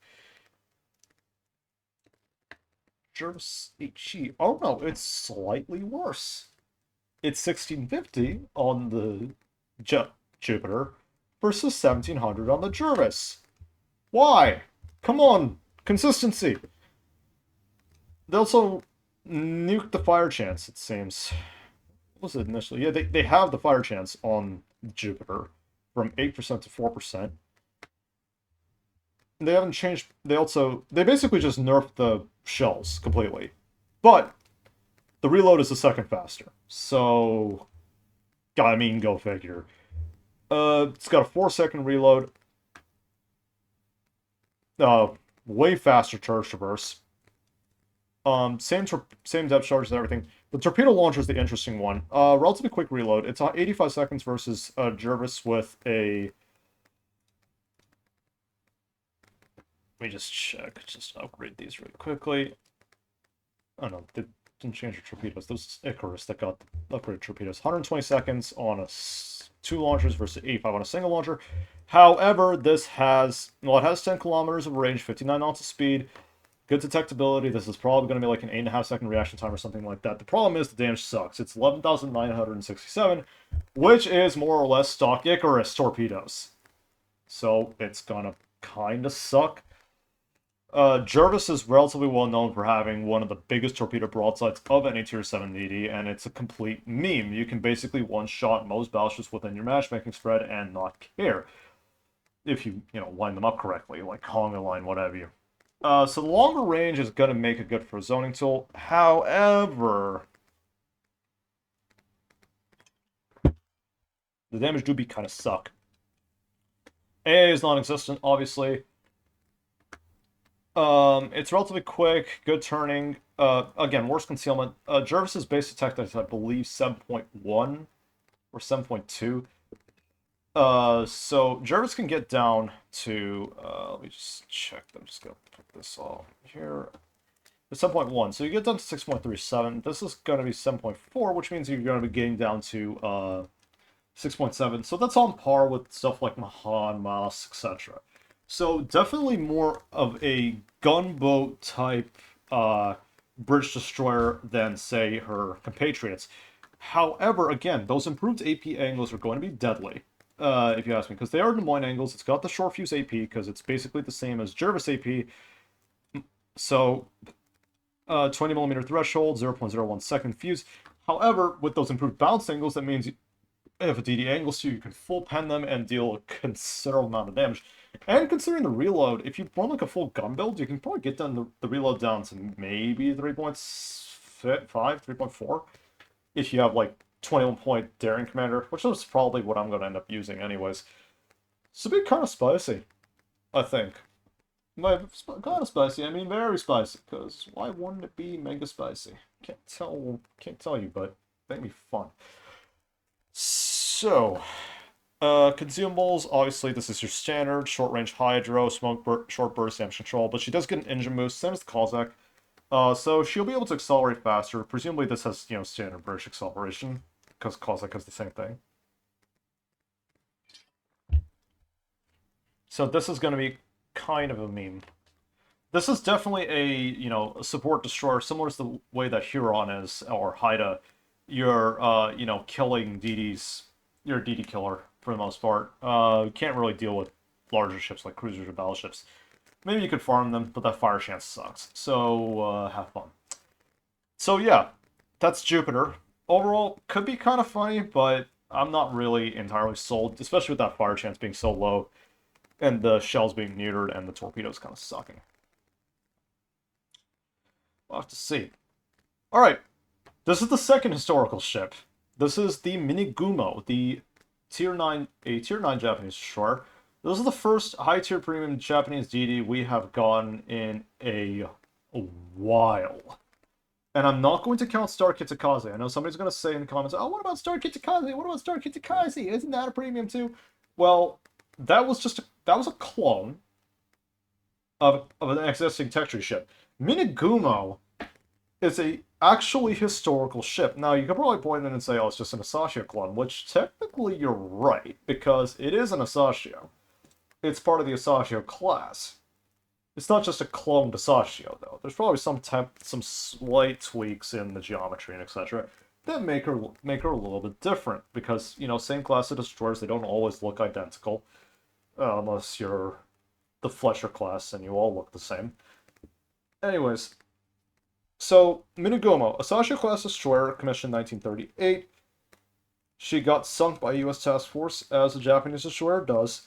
Jervis HE. Oh no, it's slightly worse. It's 1650 on the Jupiter versus 1700 on the Jervis. Why? Come on, consistency. They also nuked the fire chance, it seems. What was it initially? Yeah, they have the fire chance on Jupiter from 8% to 4%. They haven't changed... They basically just nerfed the shells completely. But the reload is a second faster. So... I mean, go figure. It's got a 4-second reload. Way faster turret traverse. Same depth charges and everything. The torpedo launcher is the interesting one. Relatively quick reload. It's 85 seconds versus Jervis with a... Let me just check. Just upgrade these really quickly. Oh no, they didn't change the torpedoes. Those Icarus that got upgraded torpedoes. 120 seconds on 2 launchers versus 85 on a single launcher. However, this has... Well, it has 10 kilometers of range, 59 knots of speed. Good detectability. This is probably going to be like an 8.5 second reaction time or something like that. The problem is the damage sucks. It's 11,967, which is more or less stock Icarus torpedoes. So it's going to kind of suck. Jervis is relatively well known for having one of the biggest torpedo broadsides of any Tier 7 DD, and it's a complete meme. You can basically one-shot most battleships within your matchmaking spread and not care. If you line them up correctly, like Conga line, whatever you. So the longer range is going to make it good for a zoning tool. However, the damage do be kind of suck. AA is non-existent, obviously. It's relatively quick, good turning. Again, worse concealment. Jervis's base attack is, I believe, 7.1 or 7.2. So Jervis can get down to, let me just check. I'm just going to put this all here. It's 7.1, so you get down to 6.37. This is going to be 7.4, which means you're going to be getting down to 6.7. So that's on par with stuff like Mahan, Mas, etc. So definitely more of a gunboat type bridge destroyer than, say, her compatriots. However, again, those improved AP angles are going to be deadly, if you ask me, because they are Des Moines angles. It's got the short fuse AP, because it's basically the same as Jervis AP. So, 20mm threshold, 0.01 second fuse. However, with those improved bounce angles, that means if a DD angles you, you can full pen them and deal a considerable amount of damage. And considering the reload, if you run like a full gun build, you can probably get the reload down to maybe 3.5, 3.4, if you have like 21 point Daring Commander, which is probably what I'm going to end up using anyways. So be kind of spicy, I think. Kind of spicy, I mean very spicy, because why wouldn't it be mega spicy? Can't tell you, but that'd be fun. So, consumables, obviously this is your standard, short-range Hydro, short burst, damage control, but she does get an engine boost, same as the Kozak. So she'll be able to accelerate faster. Presumably this has, standard British acceleration, because Kozak has the same thing. So this is going to be kind of a meme. This is definitely a support destroyer, similar to the way that Huron is, or Haida. You're, killing DDs. You're a DD killer, for the most part. You can't really deal with larger ships like cruisers or battleships. Maybe you could farm them, but that fire chance sucks. So, have fun. So, yeah, that's Jupiter. Overall, could be kind of funny, but I'm not really entirely sold, especially with that fire chance being so low, and the shells being neutered, and the torpedoes kind of sucking. We'll have to see. Alright, this is the second historical ship. This is the Minigumo, a tier 9 Japanese destroyer. This is the first high-tier premium Japanese DD we have gotten in a while. And I'm not going to count Star Kitakaze. I know somebody's going to say in the comments, oh, what about Star Kitakaze? What about Star Kitakaze? Isn't that a premium too? Well, that was a clone of an existing texture ship. Minigumo is a actually historical ship. Now, you could probably point in and say, oh, it's just an Asashio clone, which technically you're right, because it is an Asashio. It's part of the Asashio class. It's not just a cloned Asashio, though. There's probably some slight tweaks in the geometry and etc. that make her a little bit different, because, same class of destroyers, they don't always look identical, unless you're the Fletcher class and you all look the same. Anyways, so, Minigumo, Asashio class destroyer, commissioned 1938. She got sunk by a U.S. task force, as a Japanese destroyer does.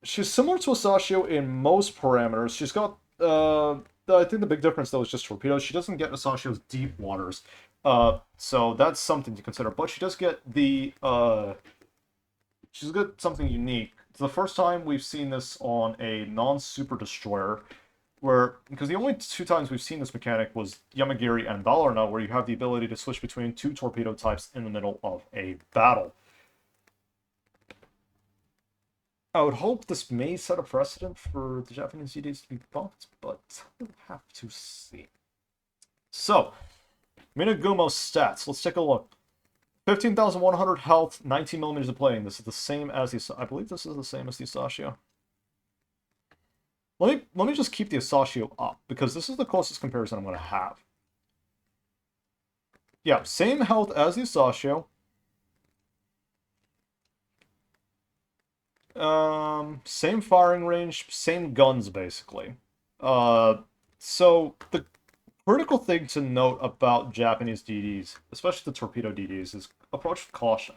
She's similar to Asashio in most parameters. She's got, I think the big difference, though, is just torpedoes. She doesn't get Asashio's deep waters. So that's something to consider. But she does get she's got something unique. It's the first time we've seen this on a non-super destroyer, because the only two times we've seen this mechanic was Yamagiri and Ballerna, where you have the ability to switch between two torpedo types in the middle of a battle. I would hope this may set a precedent for the Japanese DDs to be bumped, but we'll have to see. So, Minigumo's stats. Let's take a look. 15,100 health, 19 millimeters of plating. This is the same as the... I believe this is the same as the Asashio. Let me just keep the Asashio up, because this is the closest comparison I'm going to have. Yeah, same health as the Asashio. Same firing range, same guns, basically. So, the critical thing to note about Japanese DDs, especially the torpedo DDs, is approach with caution.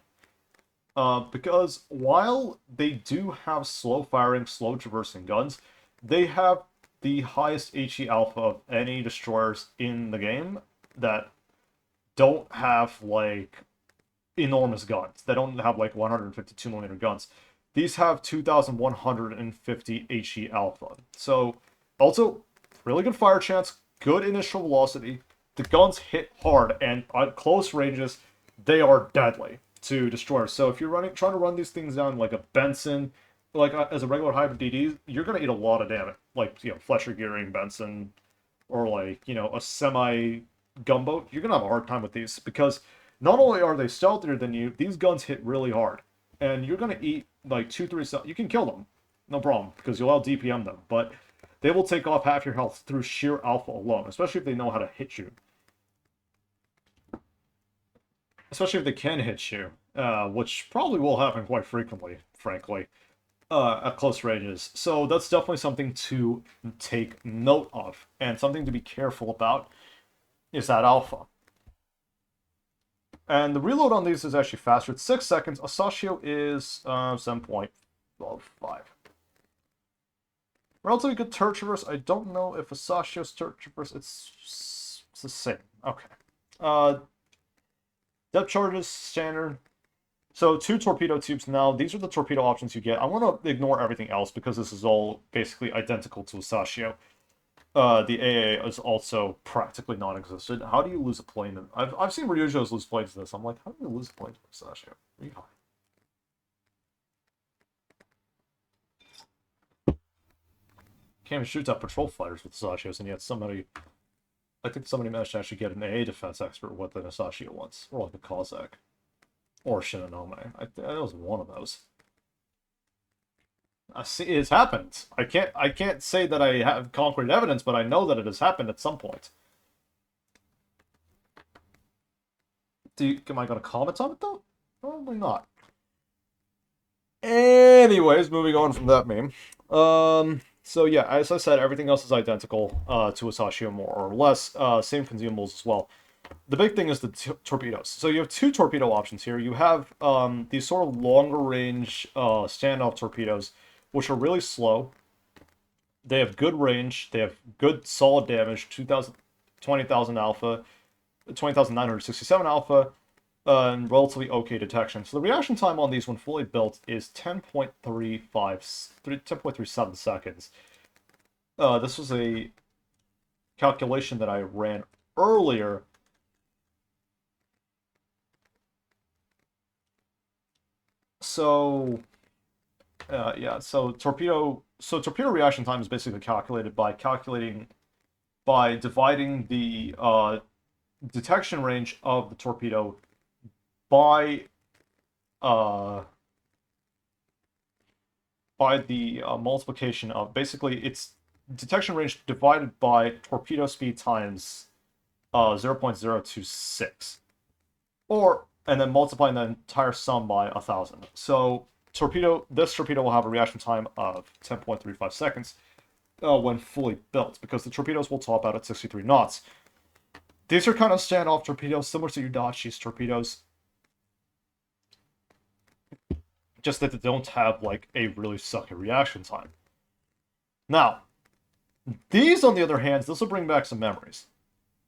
Because while they do have slow firing, slow traversing guns, they have the highest HE alpha of any destroyers in the game that don't have, like, enormous guns. They don't have, like, 152mm guns. These have 2,150 HE alpha. So, also, really good fire chance, good initial velocity. The guns hit hard, and at close ranges, they are deadly to destroyers. So if you're trying to run these things down like a Benson, like as a regular hybrid DD, you're going to eat a lot of damage. Like, Fletcher Gearing Benson, or like, a semi-gunboat. You're going to have a hard time with these, because not only are they stealthier than you, these guns hit really hard. And you're going to eat like 2-3 you can kill them, no problem, because you'll out-DPM them, but they will take off half your health through sheer alpha alone, especially if they know how to hit you. Especially if they can hit you, which probably will happen quite frequently, frankly, at close ranges. So that's definitely something to take note of, and something to be careful about is that alpha. And the reload on these is actually faster. It's 6 seconds. A Sashio is 7.5. Relatively good turret traverse. I don't know if a Sashio's turret traverse, it's the same. Okay. Depth charges, standard. So 2 torpedo tubes now. These are the torpedo options you get. I want to ignore everything else because this is all basically identical to a Sashio. The AA is also practically non-existent. How do you lose a plane? I've seen Ryujos lose planes to this. I'm like, how do you lose a plane to a Sashio? Really high. Can't even shoot at patrol fighters with Sashios, and yet I think somebody managed to actually get an AA defense expert with an Sashio once, or like a Cossack, or Shinonome. I was one of those. I see it's happened. I can't say that I have concrete evidence, but I know that it has happened at some point. Am I going to comment on it though? Probably not. Anyways, moving on from that meme. So yeah, as I said, everything else is identical to a Sashio more or less. Same consumables as well. The big thing is the torpedoes. So you have 2 torpedo options here. You have these sort of longer range standoff torpedoes, which are really slow. They have good range. They have good solid damage. 20,000 alpha, 20,967 alpha, and relatively okay detection. So the reaction time on these when fully built is 10.37 seconds. This was a calculation that I ran earlier. So, yeah, so torpedo reaction time is basically calculated by dividing the detection range of the torpedo by the multiplication of basically its detection range divided by torpedo speed times 0.026, and then multiplying the entire sum by 1,000. So this torpedo will have a reaction time of 10.35 seconds when fully built, because the torpedoes will top out at 63 knots. These are kind of standoff torpedoes, similar to Udachi's torpedoes, just that they don't have like a really sucky reaction time. Now, these on the other hand, this will bring back some memories.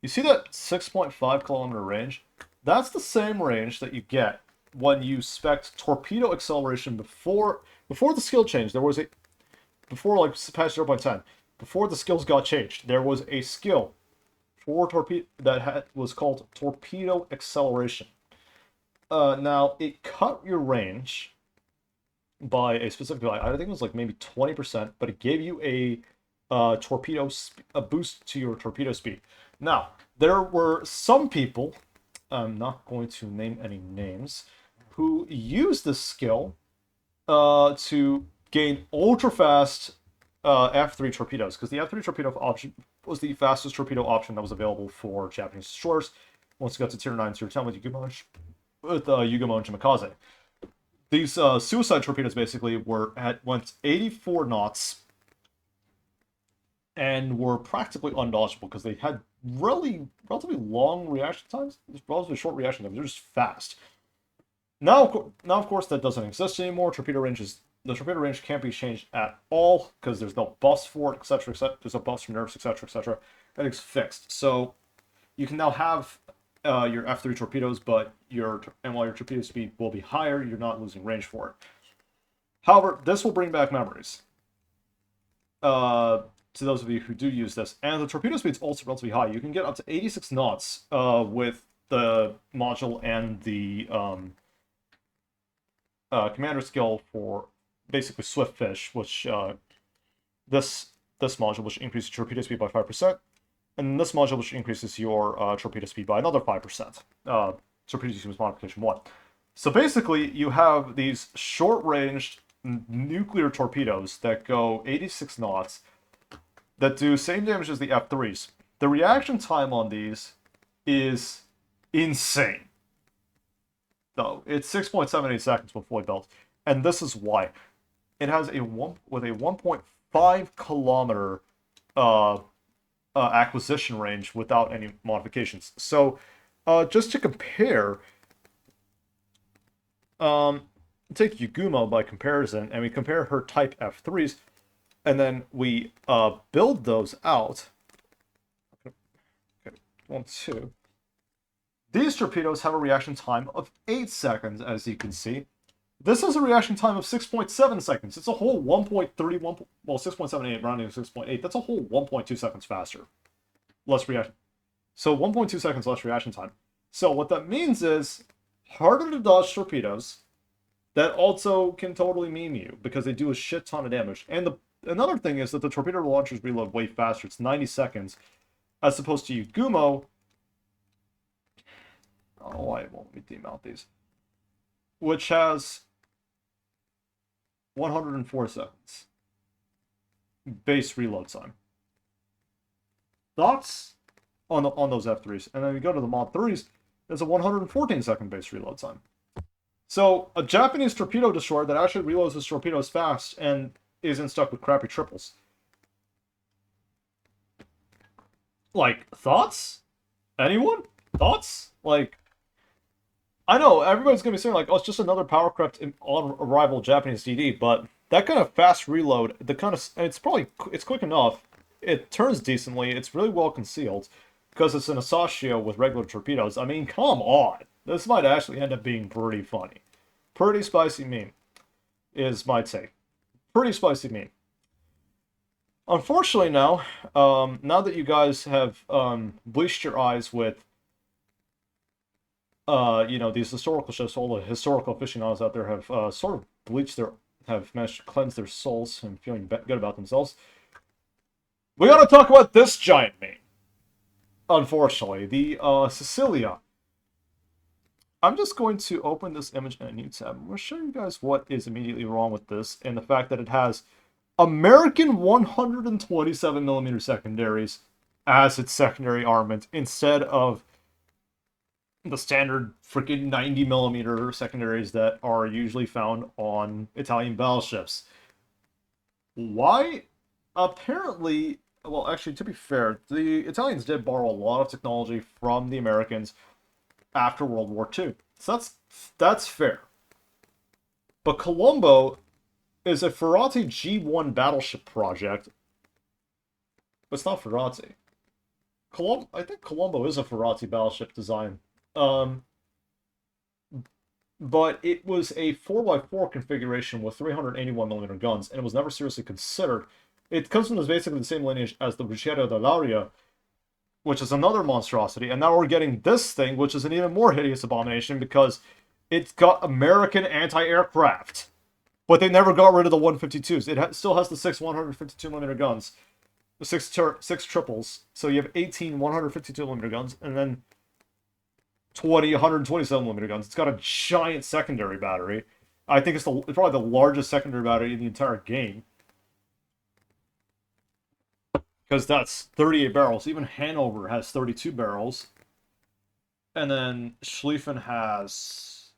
You see that 6.5 kilometer range? That's the same range that you get when you spec torpedo acceleration before the skill change. There was before like patch 0.10, before the skills got changed, there was a skill for torpedo that was called torpedo acceleration. Now it cut your range by a specific value. I think it was like maybe 20%, but it gave you a boost to your torpedo speed. Now there were some people, I'm not going to name any names, who used this skill to gain ultra-fast F3 torpedoes, because the F3 torpedo option was the fastest torpedo option that was available for Japanese destroyers once it got to Tier 9, Tier 10 with Yugamo and Shimakaze. These suicide torpedoes basically went 84 knots and were practically undodgeable because they had relatively long reaction times, relatively short reaction times. They're just fast. Now, of course, that doesn't exist anymore. The torpedo range can't be changed at all because there's no buffs for it, etc., etc. There's no buffs for nerfs, etc., etc. And it's fixed. So you can now have your F3 torpedoes, but while your torpedo speed will be higher, you're not losing range for it. However, this will bring back memories to those of you who do use this. And the torpedo speed is also relatively high. You can get up to 86 knots with the module and the commander skill for basically Swift Fish, which this module, which increases torpedo speed by 5%, and this module, which increases your torpedo speed by another 5%. Torpedo sequence modification 1. So basically, you have these short-ranged nuclear torpedoes that go 86 knots that do same damage as the F3s. The reaction time on these is insane. Though it's 6.78 seconds when fully built, and this is why. It has a 1.5 kilometer acquisition range without any modifications. So, just to compare, take Yugumo by comparison, and we compare her Type F3s, and then we build those out. Okay, 1, 2. These torpedoes have a reaction time of 8 seconds, as you can see. This has a reaction time of 6.7 seconds. It's a whole 1.31, well, 6.78, rounding to 6.8. That's a whole 1.2 seconds faster. Less reaction. So 1.2 seconds less reaction time. So what that means is harder to dodge torpedoes that also can totally meme you because they do a shit ton of damage. And another thing is that the torpedo launchers reload way faster. It's 90 seconds as opposed to Yugumo. I don't know why it won't let me demount these. Which has 104 seconds base reload time. Thoughts on those F3s? And then we go to the Mod 3s, there's a 114 second base reload time. So a Japanese torpedo destroyer that actually reloads its torpedoes fast and isn't stuck with crappy triples. Like, thoughts? Anyone? Thoughts? Like, I know everybody's gonna be saying like, oh, it's just another power crept on arrival Japanese DD, but that kind of fast reload, it's quick enough. It turns decently. It's really well concealed because it's an Asashio with regular torpedoes. I mean, come on, this might actually end up being pretty funny, pretty spicy meme, is my take. Pretty spicy meme. Unfortunately, now that you guys have bleached your eyes with these historical shows, all the historical aficionados out there have sort of have managed to cleanse their souls and feeling good about themselves. We gotta talk about this giant meme. Unfortunately, the Sicilia. I'm just going to open this image in a new tab. I'm going to show you guys what is immediately wrong with this, and the fact that it has American 127mm secondaries as its secondary armament instead of the standard freaking 90mm secondaries that are usually found on Italian battleships. Why? Apparently, well, actually, to be fair, the Italians did borrow a lot of technology from the Americans after World War II. So that's fair. But Colombo is a Ferrati G1 battleship project. But it's not Ferrati. I think Colombo is a Ferrati battleship design. But it was a 4x4 configuration with 381mm guns, and it was never seriously considered. It comes from basically the same lineage as the Bruciero dell'Aria, which is another monstrosity, and now we're getting this thing, which is an even more hideous abomination because it's got American anti-aircraft. But they never got rid of the 152s. It still has the 6 152mm guns. The 6 triples. So you have 18 152mm guns, and then 20 127mm guns. It's got a giant secondary battery. I think it's probably the largest secondary battery in the entire game. Because that's 38 barrels. Even Hanover has 32 barrels. And then Schlieffen has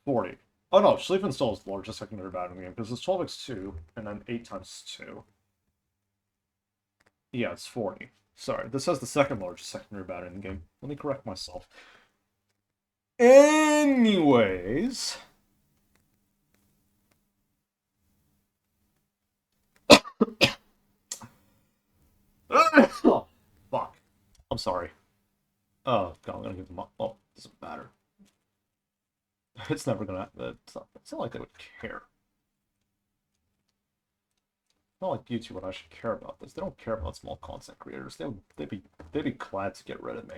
40. Oh no, Schlieffen still has the largest secondary battery in the game, because it's 12x2, and then 8 times 2. Yeah, it's 40. Sorry, this has the second largest secondary battery in the game. Let me correct myself. Anyways... Oh, fuck. I'm sorry. Oh, God, I'm gonna give them up. Oh, it doesn't matter. It's never gonna... It's not like they would care. It's not like YouTube would actually care about this. They don't care about small content creators. They'd be glad to get rid of me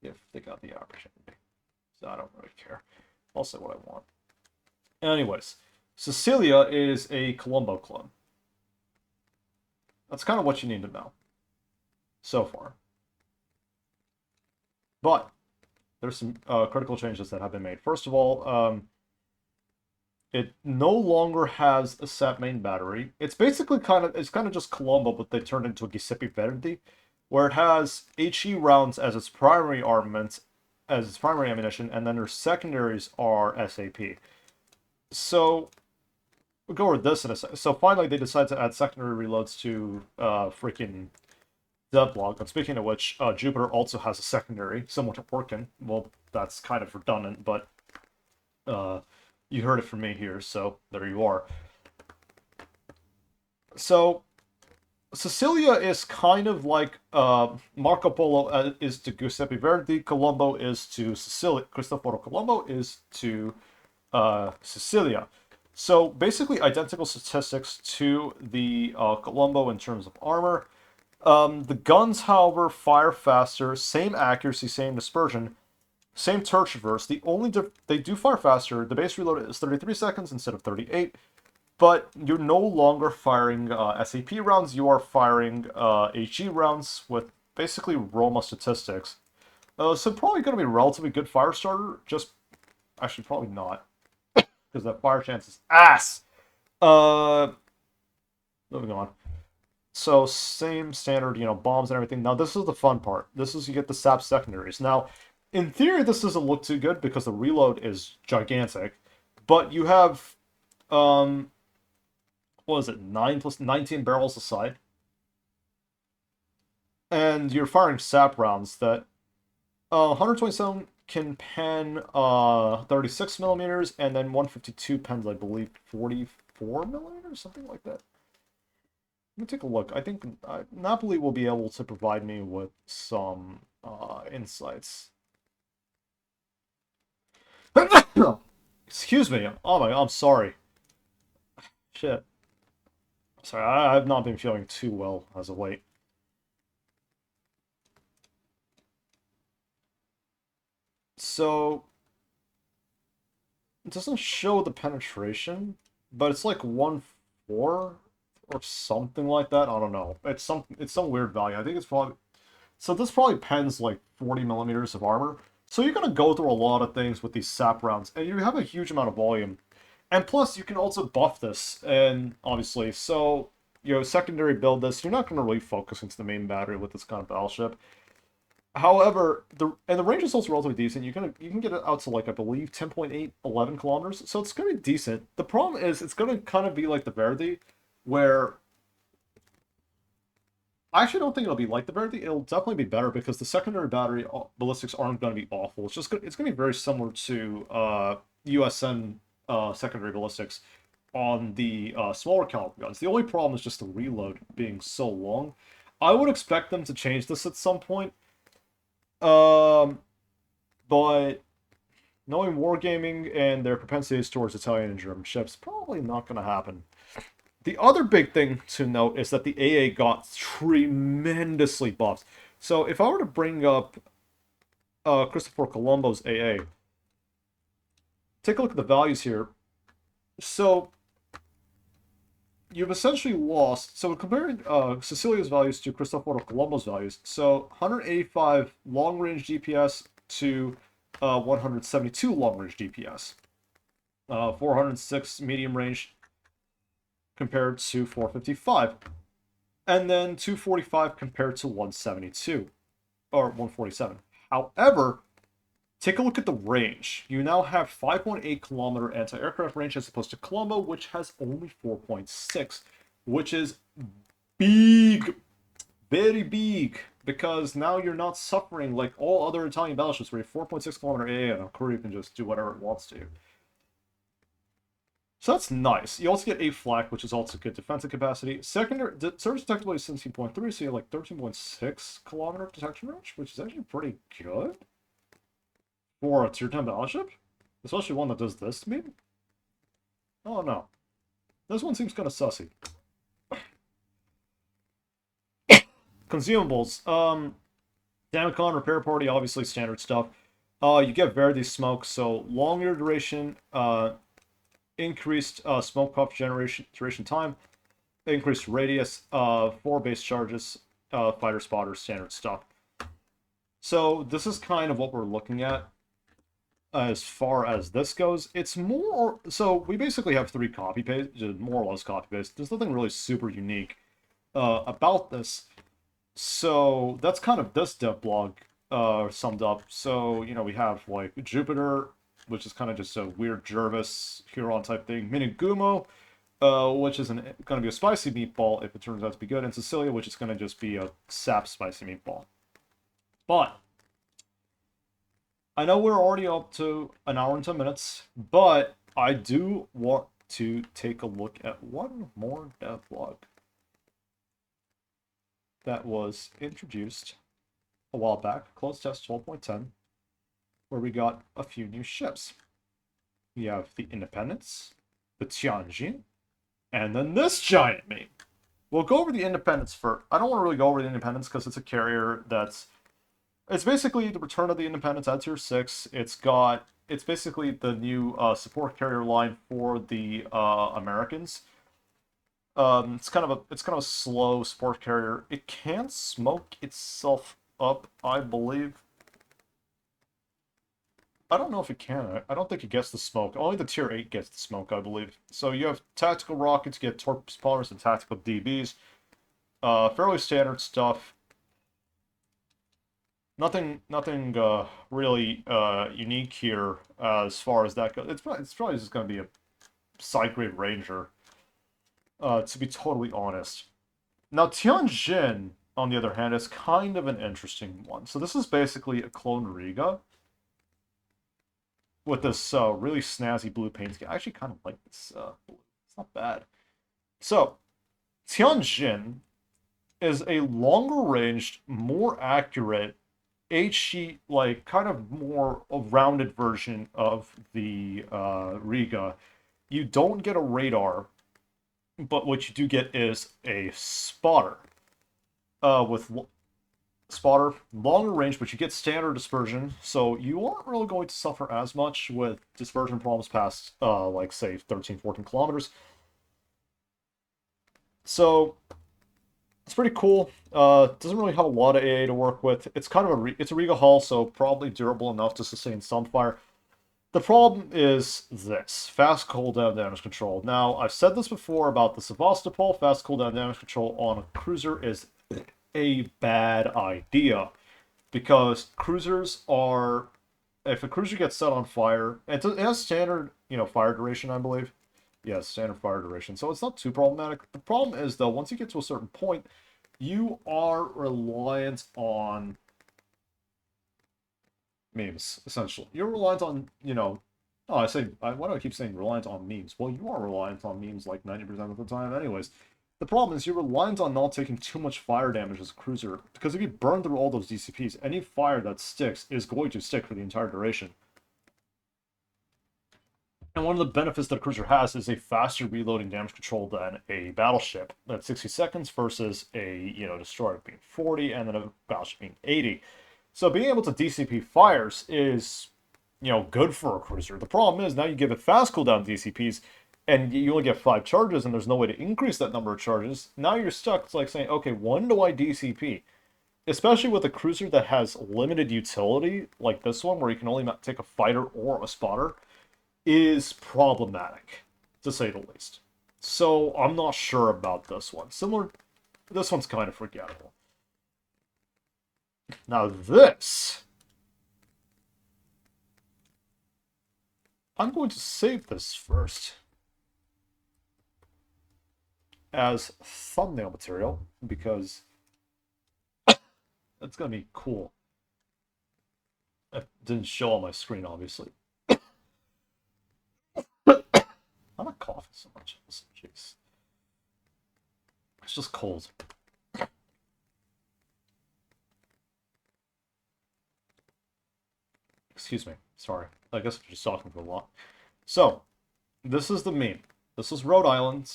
if they got the opportunity. So I don't really care. I'll say what I want. Anyways, Sicilia is a Colombo clone. That's kind of what you need to know so far. But there's some critical changes that have been made. First of all, it no longer has a set main battery. It's basically kind of just Colombo, but they turned into a Giuseppe Verdi, where it has HE rounds as its primary armament, as its primary ammunition, and then their secondaries are SAP. So we'll go over this in a second. So finally, they decided to add secondary reloads to freaking Devblog. And speaking of which, Jupiter also has a secondary, similar to Orkin. Well, that's kind of redundant, but you heard it from me here, so there you are. So, Sicilia is kind of like Marco Polo is to Giuseppe Verdi, Colombo is to Sicilia, Cristoforo Colombo is to Sicilia. So basically identical statistics to the Colombo in terms of armor. The guns, however, fire faster, same accuracy, same dispersion, same turret traverse. The only they do fire faster. The base reload is 33 seconds instead of 38. But you're no longer firing SAP rounds, you are firing HE rounds with basically Roma statistics. So probably going to be a relatively good fire starter, just... Actually, probably not, because that fire chance is ass! Moving on. So, same standard, bombs and everything. Now, this is the fun part. This is you get the SAP secondaries. Now, in theory, this doesn't look too good because the reload is gigantic. But you have... what is it, 9 plus 19 barrels aside. And you're firing sap rounds that 127 can pen 36 millimeters, and then 152 pens, I believe, 44 millimeters, something like that. Let me take a look. I think Napoli will be able to provide me with some insights. Excuse me. Oh my, I'm sorry. Shit. Sorry, I've not been feeling too well as of late. So, it doesn't show the penetration, but it's like 1/4 or something like that. I don't know. It's some weird value. I think it's probably... So this probably pens like 40 millimeters of armor. So you're going to go through a lot of things with these sap rounds, and you have a huge amount of volume. And plus, you can also buff this, and obviously, so, secondary build this, you're not going to really focus into the main battery with this kind of battleship. However, the range is also relatively decent. You can get it out to, like, I believe, 10.8, 11 kilometers, so it's going to be decent. The problem is, it's going to kind of be like the Verdi, where... I actually don't think it'll be like the Verdi. It'll definitely be better, because the secondary battery ballistics aren't going to be awful. It's going to be very similar to USN secondary ballistics on the smaller caliber guns. The only problem is just the reload being so long. I would expect them to change this at some point. But knowing Wargaming and their propensities towards Italian and German ships, probably not going to happen. The other big thing to note is that the AA got tremendously buffed. So if I were to bring up Cristoforo Colombo's AA, take a look at the values here. So you've essentially lost... So comparing Sicilia's values to Cristoforo Colombo's values, so 185 long-range DPS to 172 long-range DPS. 406 medium-range compared to 455. And then 245 compared to 172. Or 147. However... Take a look at the range. You now have 5.8 kilometer anti-aircraft range as opposed to Colombo, which has only 4.6, which is big, very big, because now you're not suffering like all other Italian battleships where you have 4.6 kilometer AA and a crew can just do whatever it wants to. So that's nice. You also get a flak, which is also good defensive capacity. Secondary surface detectability is 17.3, so you have like 13.6 kilometer detection range, which is actually pretty good for a tier 10 battleship, especially one that does this to me. Oh no, this one seems kind of sussy. Consumables, Damicon repair party, obviously standard stuff. You get Verdi smoke, so longer duration, increased smoke puff duration time, increased radius, 4 base charges, fighter spotter, standard stuff. So this is kind of what we're looking at. As far as this goes, it's more... So we basically have 3 copy paste, more or less copy paste. There's nothing really super unique about this. So that's kind of this devblog summed up. So, we have like Jupiter, which is kind of just a weird Jervis Huron type thing. Minigumo, which is going to be a spicy meatball if it turns out to be good, and Sicilia, which is going to just be a sap spicy meatball. But I know we're already up to an hour and 10 minutes, but I do want to take a look at one more devlog that was introduced a while back, closed test 12.10, where we got a few new ships. We have the Independence, the Tianjin, and then this giant meme. We'll go over the Independence first. I don't want to really go over the Independence because it's a carrier that's... It's basically the return of the Independence at tier 6. It's basically the new support carrier line for the Americans. It's kind of a slow support carrier. It can smoke itself up, I believe. I don't know if it can. I don't think it gets the smoke. Only the tier 8 gets the smoke, I believe. So you have tactical rockets, you get torp spawners and tactical DBs. Fairly standard stuff. Nothing really unique here as far as that goes. It's probably just going to be a side grade ranger, to be totally honest. Now, Tianjin, on the other hand, is kind of an interesting one. So this is basically a clone Riga with this really snazzy blue paint scheme. I actually kind of like this blue. It's not bad. So, Tianjin is a longer-ranged, more accurate, 8-sheet, like, kind of more a rounded version of the Riga. You don't get a radar, but what you do get is a spotter. With spotter, longer range, but you get standard dispersion, so you aren't really going to suffer as much with dispersion problems past, like, say, 13, 14 kilometers. So, it's pretty cool. Doesn't really have a lot of AA to work with. It's kind of it's a Riga hull, so probably durable enough to sustain some fire. The problem is this: fast cooldown damage control. Now, I've said this before about the Sevastopol. Fast cooldown damage control on a cruiser is a bad idea, because cruisers are... If a cruiser gets set on fire, it has standard, fire duration, I believe. Yes, standard fire duration, so it's not too problematic. The problem is, though, once you get to a certain point, you are reliant on memes, essentially. You're reliant on, why do I keep saying reliant on memes? Well, you are reliant on memes like 90% of the time anyways. The problem is you're reliant on not taking too much fire damage as a cruiser, because if you burn through all those DCPs, any fire that sticks is going to stick for the entire duration. And one of the benefits that a cruiser has is a faster reloading damage control than a battleship. That's 60 seconds versus a, destroyer being 40 and then a battleship being 80. So being able to DCP fires is, good for a cruiser. The problem is now you give it fast cooldown DCPs, and you only get 5 charges, and there's no way to increase that number of charges. Now you're stuck. It's like saying, okay, when do I DCP? Especially with a cruiser that has limited utility, like this one, where you can only take a fighter or a spotter, is problematic, to say the least. So I'm not sure about this one. This one's kind of forgettable. Now this... I'm going to save this first as thumbnail material, because that's going to be cool. It didn't show on my screen, obviously. I'm not coughing so much. Jeez. It's just cold. Excuse me. Sorry. I guess I'm just talking for a lot. So, this is the meme. This is Rhode Island.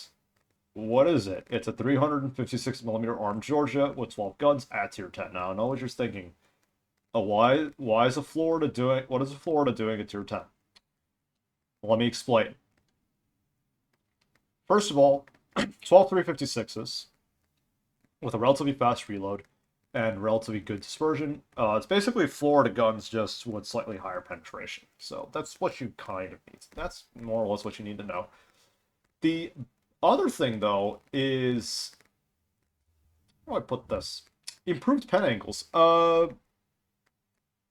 What is it? It's a 356mm armed Georgia with 12 guns at tier 10. Now, I know what you're thinking. Why is Florida doing... What is Florida doing at tier 10? Let me explain. First of all, 12 356s with a relatively fast reload and relatively good dispersion. It's basically Florida guns, just with slightly higher penetration. So that's what you kind of need. That's more or less what you need to know. The other thing, though, is... How do I put this? Improved pen angles.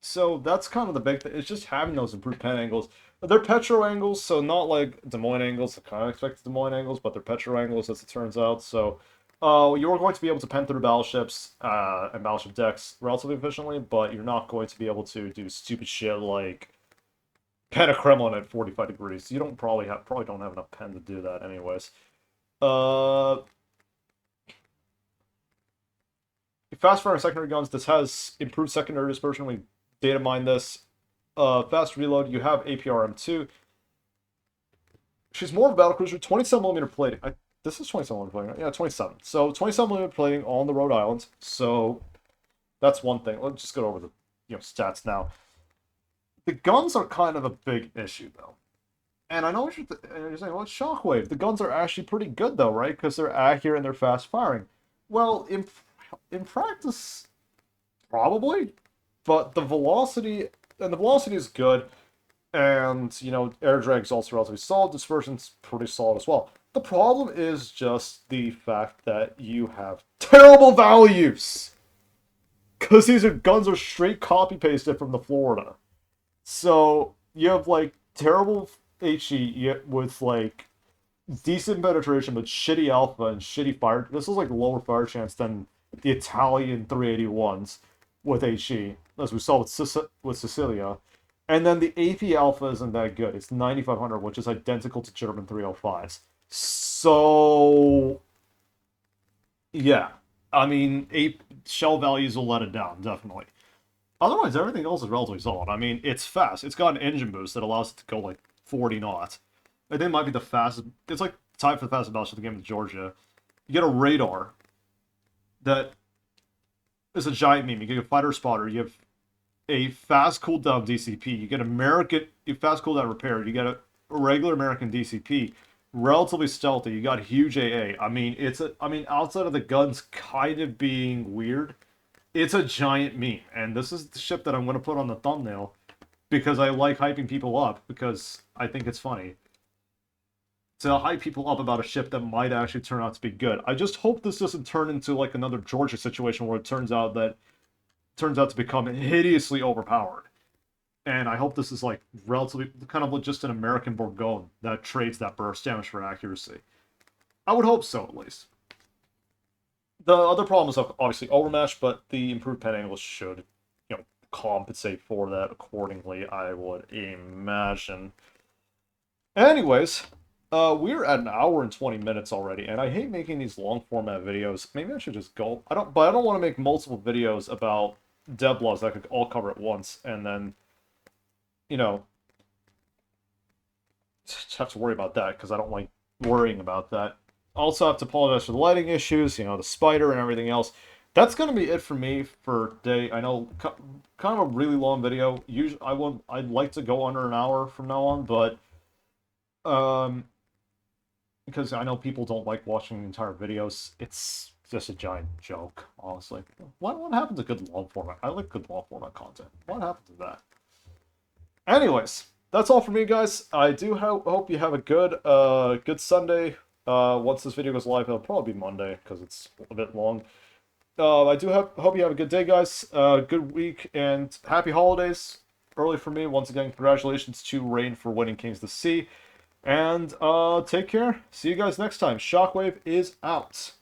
So that's kind of the big thing. It's just having those improved pen angles. They're Petro angles, so not like Des Moines angles, the kind of expected Des Moines angles, but they're Petro angles as it turns out. So you're going to be able to pen through battleships and battleship decks relatively efficiently, but you're not going to be able to do stupid shit like pen a Kremlin at 45 degrees. You don't probably don't have enough pen to do that anyways. Fast fire secondary guns. This has improved secondary dispersion. We data mine this. Fast reload. You have APRM2. She's more of a battlecruiser. 27mm plating. This is 27mm plating, right? Yeah, 27. So 27mm plating on the Rhode Island. So that's one thing. Let's just go over the stats now. The guns are kind of a big issue though. And I know what you're saying, well, it's Shockwave. The guns are actually pretty good though, right? Because they're accurate and they're fast firing. Well, in practice, probably, but the velocity is good, and air drag is also relatively solid. Dispersion's pretty solid as well. The problem is just the fact that you have terrible values, because these guns are straight copy pasted from the Florida. So you have like terrible HE with like decent penetration but shitty alpha and shitty fire. This is like lower fire chance than the Italian 381s with HE, as we saw with Sicilia. And then the AP alpha isn't that good. It's 9500, which is identical to German 305s. So, yeah. I mean, shell values will let it down, definitely. Otherwise, everything else is relatively solid. I mean, it's fast. It's got an engine boost that allows it to go like 40 knots. I think it might be the fastest. It's like tied for the fastest battleship in the game of Georgia. You get a radar that is a giant meme. You get a fighter spotter. You have a fast cooldown DCP. You get a fast cooldown repair. You get a regular American DCP. Relatively stealthy. You got huge AA. I mean, outside of the guns kind of being weird, it's a giant meme. And this is the ship that I'm going to put on the thumbnail because I like hyping people up because I think it's funny to hype people up about a ship that might actually turn out to be good. I just hope this doesn't turn into like another Georgia situation where it turns out to become hideously overpowered. And I hope this is like relatively kind of just an American Bourgogne that trades that burst damage for accuracy. I would hope so, at least. The other problem is obviously overmatch, but the improved pen angles should, compensate for that accordingly, I would imagine. Anyways, we're at an hour and 20 minutes already, and I hate making these long format videos. Maybe I should just go. I don't want to make multiple videos about Devblogs that I could all cover at once, and then, just have to worry about that because I don't like worrying about that. Also have to apologize for the lighting issues, the spider and everything else. That's going to be it for me for today. I know, kind of a really long video. Usually, I'd like to go under an hour from now on, but because I know people don't like watching entire videos. It's just a giant joke, honestly. What happened to good long format? I like good long format content. What happened to that? Anyways, that's all for me, guys. I do hope you have a good Sunday. Once this video goes live, it'll probably be Monday because it's a bit long. I do hope you have a good day, guys. Good week and happy holidays. Early for me. Once again, congratulations to Rain for winning Kings of the Sea. And take care. See you guys next time. Shockwave is out.